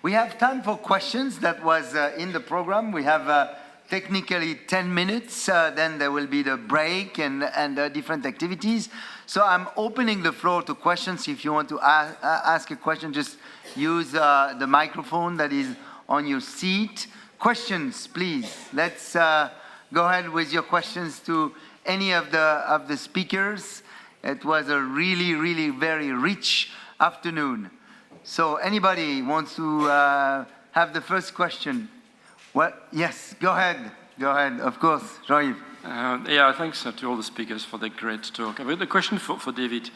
S1: We have time for questions. That was in the program. We have technically 10 minutes, then there will be the break and different activities. So I'm opening the floor to questions. If you want to ask a question, just use the microphone that is on your seat. Questions, please. Let's go ahead with your questions to any of the speakers. It was a really, really very rich afternoon. So anybody wants to have the first question? What? Yes, go ahead. Go ahead, of course, Jean-Yves.
S11: Yeah, thanks to all the speakers for the great talk. I've got a question for David.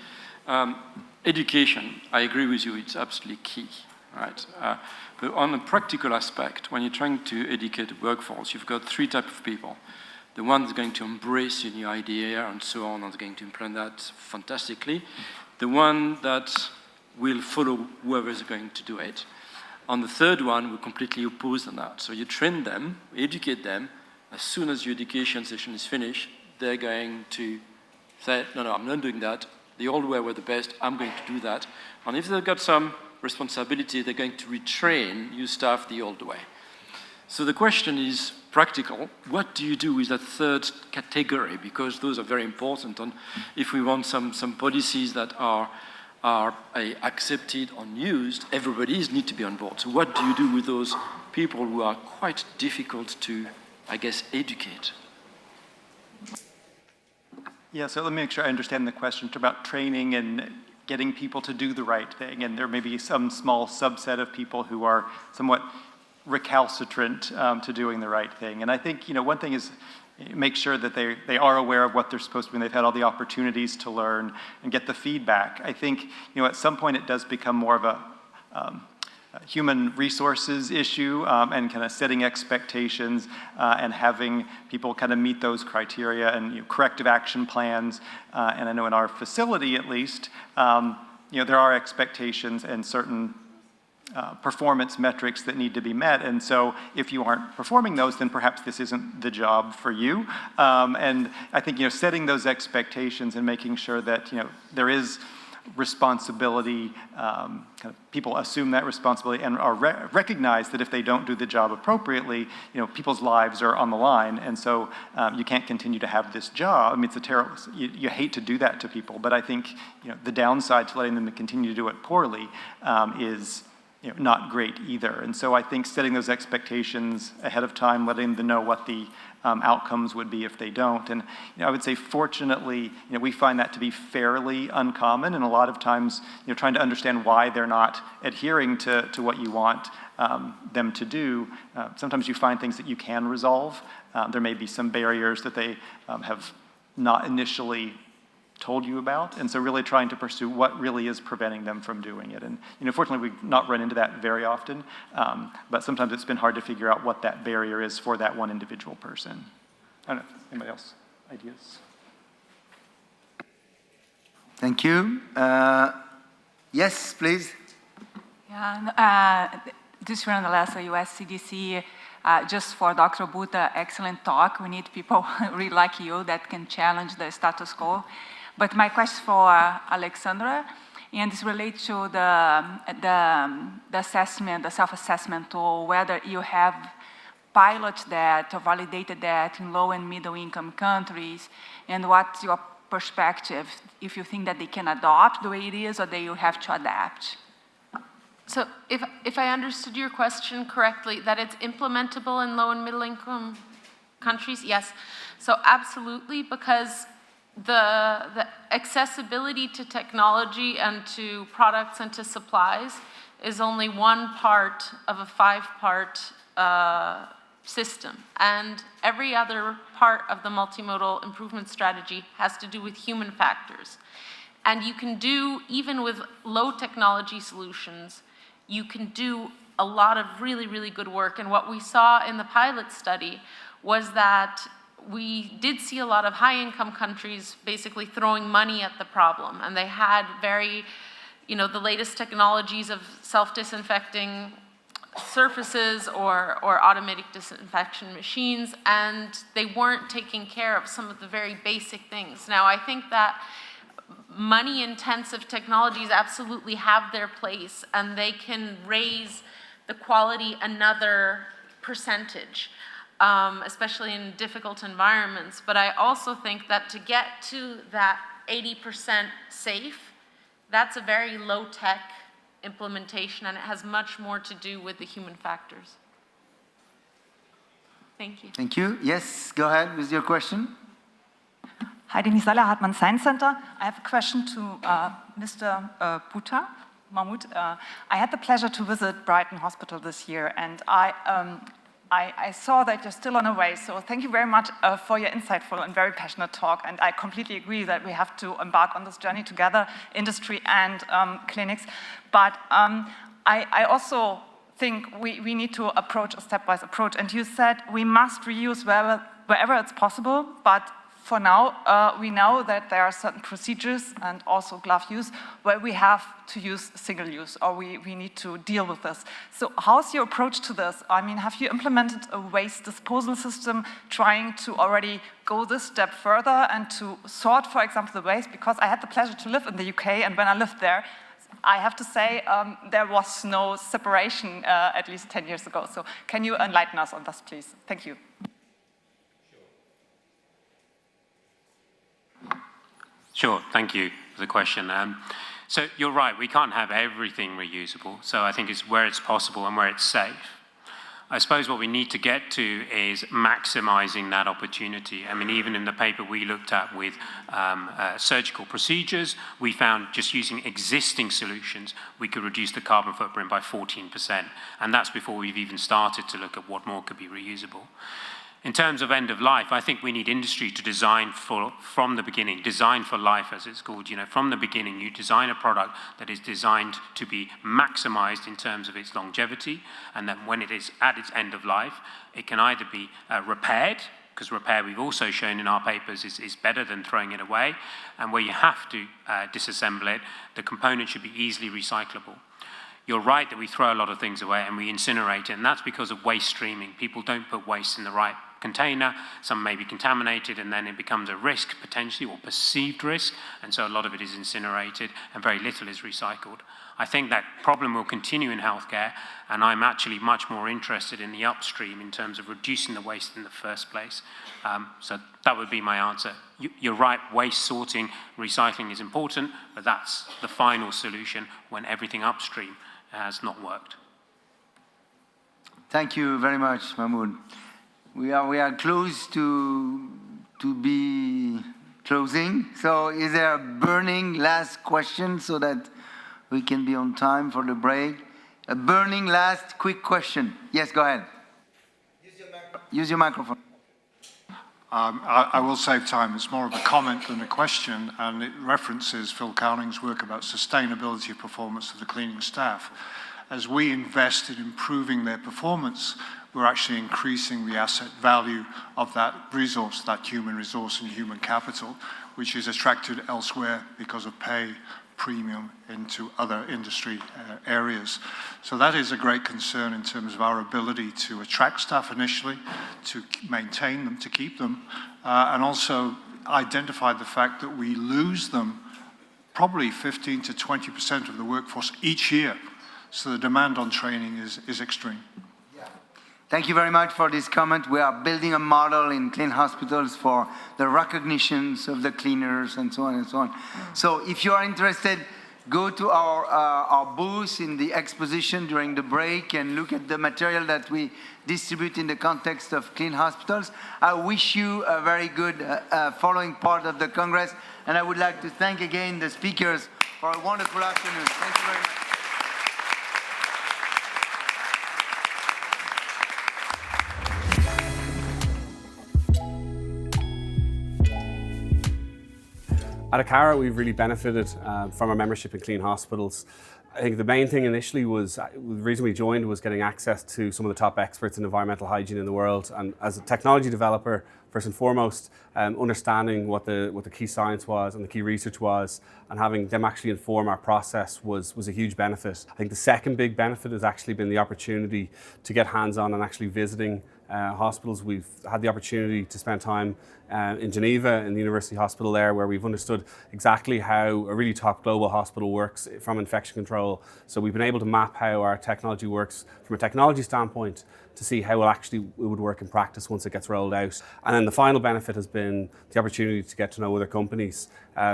S11: Education, I agree with you, it's absolutely key, right? But on a practical aspect, when you're trying to educate the workforce, you've got 3 types of people. The one that's going to embrace your new idea and so on, and going to implement that fantastically. The one that will follow whoever is going to do it. On the third one, we're completely opposed on that. So you train them, educate them. As soon as your education session is finished, they're going to say, no, I'm not doing that. The old way were the best, I'm going to do that. And if they've got some responsibility, they're going to retrain your staff the old way. So the question is practical. What do you do with that third category? Because those are very important. And if we want some policies that are accepted or used, everybody needs to be on board. So what do you do with those people who are quite difficult to, I guess, educate?
S4: Yeah, so let me make sure I understand the question. It's about training and getting people to do the right thing. And there may be some small subset of people who are somewhat recalcitrant to doing the right thing. And I think, one thing is make sure that they are aware of what they're supposed to be, and they've had all the opportunities to learn and get the feedback. I think, at some point it does become more of a human resources issue and kind of setting expectations and having people kind of meet those criteria and corrective action plans. And I know in our facility, at least, there are expectations and certain performance metrics that need to be met. And so if you aren't performing those, then perhaps this isn't the job for you. And I think, setting those expectations and making sure that, there is responsibility, kind of people assume that responsibility and are recognize that if they don't do the job appropriately, people's lives are on the line. And so you can't continue to have this job. I mean, it's a terrible, you hate to do that to people, but I think, the downside to letting them continue to do it poorly is not great either. And so I think setting those expectations ahead of time, letting them know what the outcomes would be if they don't. And I would say, fortunately, we find that to be fairly uncommon, and a lot of times, trying to understand why they're not adhering to what you want them to do. Sometimes you find things that you can resolve. There may be some barriers that they have not initially told you about, and so really trying to pursue what really is preventing them from doing it. And fortunately, we've not run into that very often, but sometimes it's been hard to figure out what that barrier is for that one individual person. I don't know, anybody else? Ideas?
S1: Thank you. Yes, please.
S12: Yeah, this is Fernanda Lessa, US CDC. Just for Dr. Bhutta, excellent talk. We need people really like you that can challenge the status quo. But my question for Alexandra, and this relates to the assessment, the self-assessment tool, whether you have piloted that or validated that in low and middle income countries, and what's your perspective, if you think that they can adopt the way it is or they will have to adapt?
S6: So if I understood your question correctly, that it's implementable in low and middle income countries, yes. So absolutely, because the accessibility to technology and to products and to supplies is only one part of a 5-part system. And every other part of the multimodal improvement strategy has to do with human factors. And you can do, even with low technology solutions, you can do a lot of really, really good work. And what we saw in the pilot study was that we did see a lot of high-income countries basically throwing money at the problem. And they had very, the latest technologies of self-disinfecting surfaces or automatic disinfection machines, and they weren't taking care of some of the very basic things. Now, I think that money-intensive technologies absolutely have their place, and they can raise the quality another percentage, especially in difficult environments. But I also think that to get to that 80% safe, that's a very low-tech implementation, and it has much more to do with the human factors. Thank you.
S1: Thank you. Yes, go ahead with your question.
S13: Hi, Denise Saller, Hartmann Science Center. I have a question to Mr. Bhutta, Mahmood. I had the pleasure to visit Brighton Hospital this year, and I saw that you're still on the way, so thank you very much for your insightful and very passionate talk, and I completely agree that we have to embark on this journey together, industry and clinics. But I also think we need to approach a stepwise approach, and you said we must reuse wherever it's possible, but for now, we know that there are certain procedures and also glove use where we have to use single use, or we need to deal with this. So how's your approach to this? I mean, have you implemented a waste disposal system trying to already go this step further and to sort, for example, the waste? Because I had the pleasure to live in the UK, and when I lived there, I have to say there was no separation at least 10 years ago. So can you enlighten us on this, please? Thank you.
S10: Sure, thank you for the question. So you're right, we can't have everything reusable. So I think it's where it's possible and where it's safe. I suppose what we need to get to is maximizing that opportunity. I mean, even in the paper we looked at with surgical procedures, we found just using existing solutions, we could reduce the carbon footprint by 14%. And that's before we've even started to look at what more could be reusable. In terms of end of life, I think we need industry to design from the beginning, design for life as it's called. From the beginning, you design a product that is designed to be maximized in terms of its longevity, and then when it is at its end of life, it can either be repaired, because repair we've also shown in our papers is better than throwing it away, and where you have to disassemble it, the component should be easily recyclable. You're right that we throw a lot of things away and we incinerate it, and that's because of waste streaming. People don't put waste in the right container, some may be contaminated, and then it becomes a risk potentially, or perceived risk, and so a lot of it is incinerated and very little is recycled. I think that problem will continue in healthcare, and I'm actually much more interested in the upstream in terms of reducing the waste in the first place. So that would be my answer. You're right, waste sorting, recycling is important, but that's the final solution when everything upstream
S14: has not worked.
S1: Thank you very much, Mahmood. We are close to be closing. So is there a burning last question so that we can be on time for the break? A burning last quick question. Yes, go ahead. Use your microphone.
S15: I will save time. It's more of a comment than a question, and it references Phil Cowling's work about sustainability of performance of the cleaning staff. As we invest in improving their performance, we're actually increasing the asset value of that resource, that human resource and human capital, which is attracted elsewhere because of pay premium into other industry areas. So that is a great concern in terms of our ability to attract staff initially, to maintain them, to keep them, and also identify the fact that we lose them probably 15 to 20% of the workforce each year. So the demand on training is extreme.
S1: Thank you very much for this comment. We are building a model in clean hospitals for the recognitions of the cleaners and so on and so on. So if you are interested, go to our booth in the exposition during the break and look at the material that we distribute in the context of clean hospitals. I wish you a very good following part of the Congress, and I would like to thank again the speakers for a wonderful afternoon. Thank you very much.
S16: At Acara, we've really benefited from our membership in Clean Hospitals. I think the main thing initially was, the reason we joined was getting access to some of the top experts in environmental hygiene in the world. And as a technology developer, first and foremost, understanding what the key science was and the key research was, and having them actually inform our process was a huge benefit. I think the second big benefit has actually been the opportunity to get hands-on and actually visiting hospitals. We've had the opportunity to spend time in Geneva in the University Hospital there, where we've understood exactly how a really top global hospital works from infection control. So we've been able to map how our technology works from a technology standpoint to see how it would work in practice once it gets rolled out. And then the final benefit has been the opportunity to get to know other companies,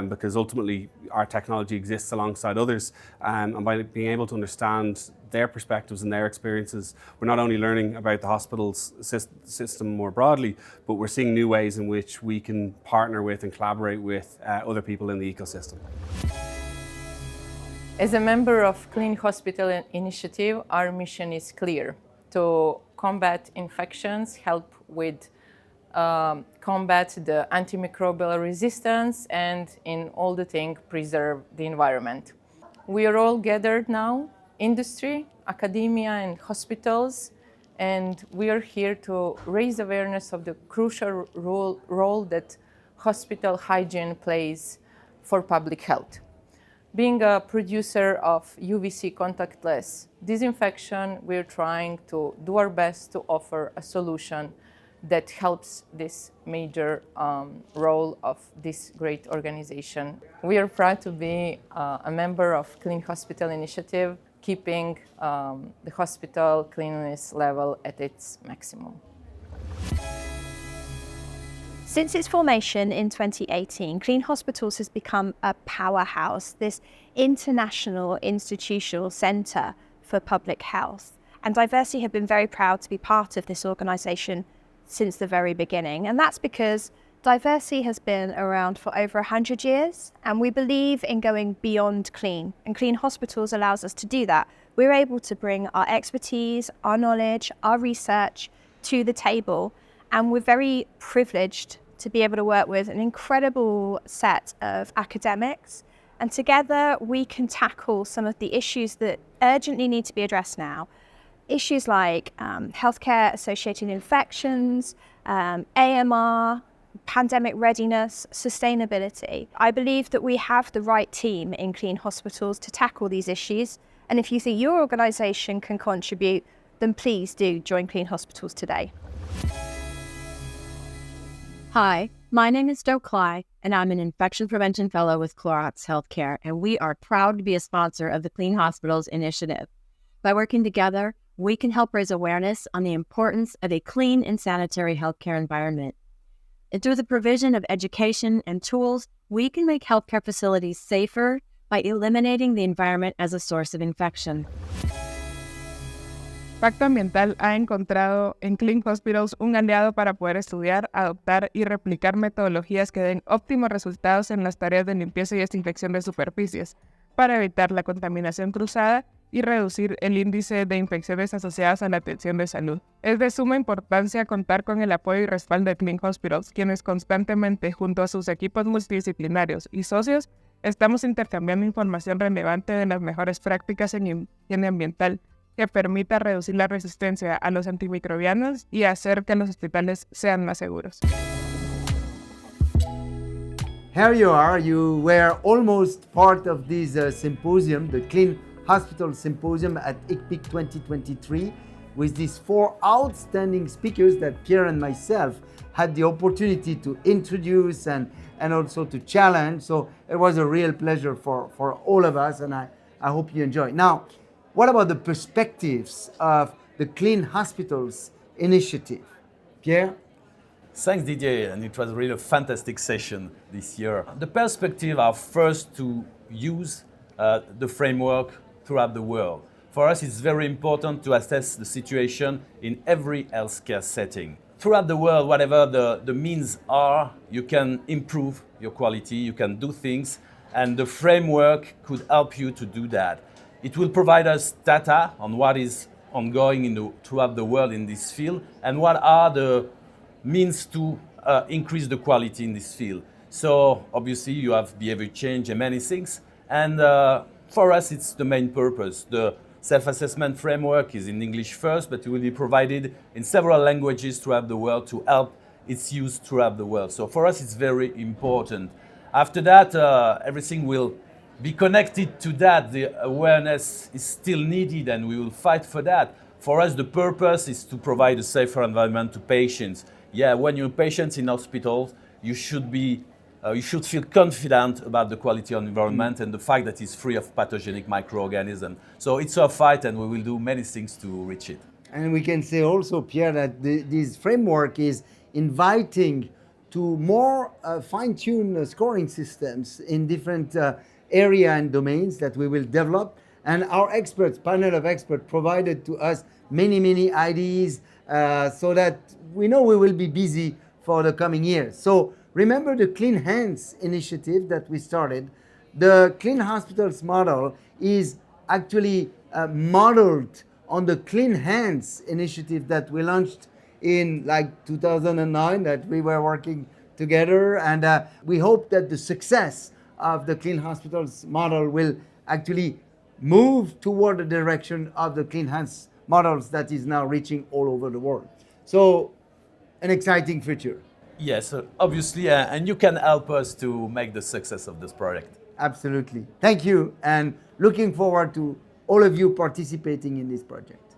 S16: because ultimately our technology exists alongside others, and by being able to understand their perspectives and their experiences, we're not only learning about the hospital's system more broadly, but we're seeing new ways in which we can partner with and collaborate with other people in the ecosystem.
S17: As a member of Clean Hospital Initiative, our mission is clear: to combat infections, help with combat the antimicrobial resistance, and in all the things preserve the environment. We are all gathered now, industry, academia, and hospitals, and we are here to raise awareness of the crucial role that hospital hygiene plays for public health. Being a producer of UVC contactless disinfection, we're trying to do our best to offer a solution that helps this major role of this great organization. We are proud to be a member of Clean Hospital Initiative, keeping the hospital cleanliness level at its maximum.
S18: Since its formation in 2018, Clean Hospitals has become a powerhouse, this international institutional centre for public health. And Diversity have been very proud to be part of this organisation since the very beginning. And that's because Diversity has been around for over 100 years, and we believe in going beyond clean. And Clean Hospitals allows us to do that. We're able to bring our expertise, our knowledge, our research to the table. And we're very privileged to be able to work with an incredible set of academics. And together we can tackle some of the issues that urgently need to be addressed now. Issues like healthcare associated infections, AMR, pandemic readiness, sustainability. I believe that we have the right team in Clean Hospitals to tackle these issues. And if you think your organisation can contribute, then please do join Clean Hospitals today.
S19: Hi, my name is Jo Cly, and I'm an Infection Prevention Fellow with Clorox Healthcare, and we are proud to be a sponsor of the Clean Hospitals Initiative. By working together, we can help raise awareness on the importance of a clean and sanitary healthcare environment. And through the provision of education and tools, we can make healthcare facilities safer, by eliminating the environment as a source of infection.
S14: Pacto Ambiental ha encontrado en Clean Hospitals un aliado para poder estudiar, adoptar y replicar metodologías que den óptimos resultados en las tareas de limpieza y desinfección de superficies, para evitar la contaminación cruzada y reducir el índice de infecciones asociadas a la atención de salud. Es de suma importancia contar con el apoyo y respaldo de Clean Hospitals, quienes constantemente, junto a sus equipos multidisciplinarios y socios, estamos intercambiando información relevante de las mejores prácticas en higiene ambiental, que permita reducir la resistencia a los antimicrobianos y hacer que los hospitales sean más seguros.
S1: Here you are, you were almost part of this symposium, the Clean Hospitals Symposium at ICPIC 2023, with these 4 outstanding speakers that Pierre and myself had the opportunity to introduce and also to challenge. So it was a real pleasure for all of us, and I hope you enjoy. Now, what about the perspectives of the Clean Hospitals initiative? Pierre?
S2: Thanks, Didier, and it was really a fantastic session this year. The perspectives are first to use the framework throughout the world. For us, it's very important to assess the situation in every healthcare setting. Throughout the world, whatever the means are, you can improve your quality, you can do things, and the framework could help you to do that. It will provide us data on what is ongoing throughout the world in this field and what are the means to increase the quality in this field. So obviously you have behavior change and many things, and for us it's the main purpose. The self-assessment framework is in English first, but it will be provided in several languages throughout the world to help its use throughout the world. So for us it's very important. After that, everything will be connected to that. The awareness is still needed and we will fight for that. For us, the purpose is to provide a safer environment to patients. Yeah, when you're patients in hospitals, you should feel confident about the quality of the environment and the fact that it's free of pathogenic microorganisms. So it's a fight and we will do many things to reach it.
S1: And we can say also, Pierre, that this framework is inviting to more fine-tuned scoring systems in different area and domains that we will develop, and our panel of experts provided to us many ideas so that we know we will be busy for the coming years. So remember the Clean Hands initiative that we started. The Clean Hospitals model is actually modeled on the Clean Hands initiative that we launched in 2009 that we were working together, and we hope that the success of the Clean Hospitals model will actually move toward the direction of the Clean Hands models that is now reaching all over the world. So, an exciting future.
S2: Yes, obviously, and you can help us to make the success of this project.
S1: Absolutely. Thank you, and looking forward to all of you participating in this project.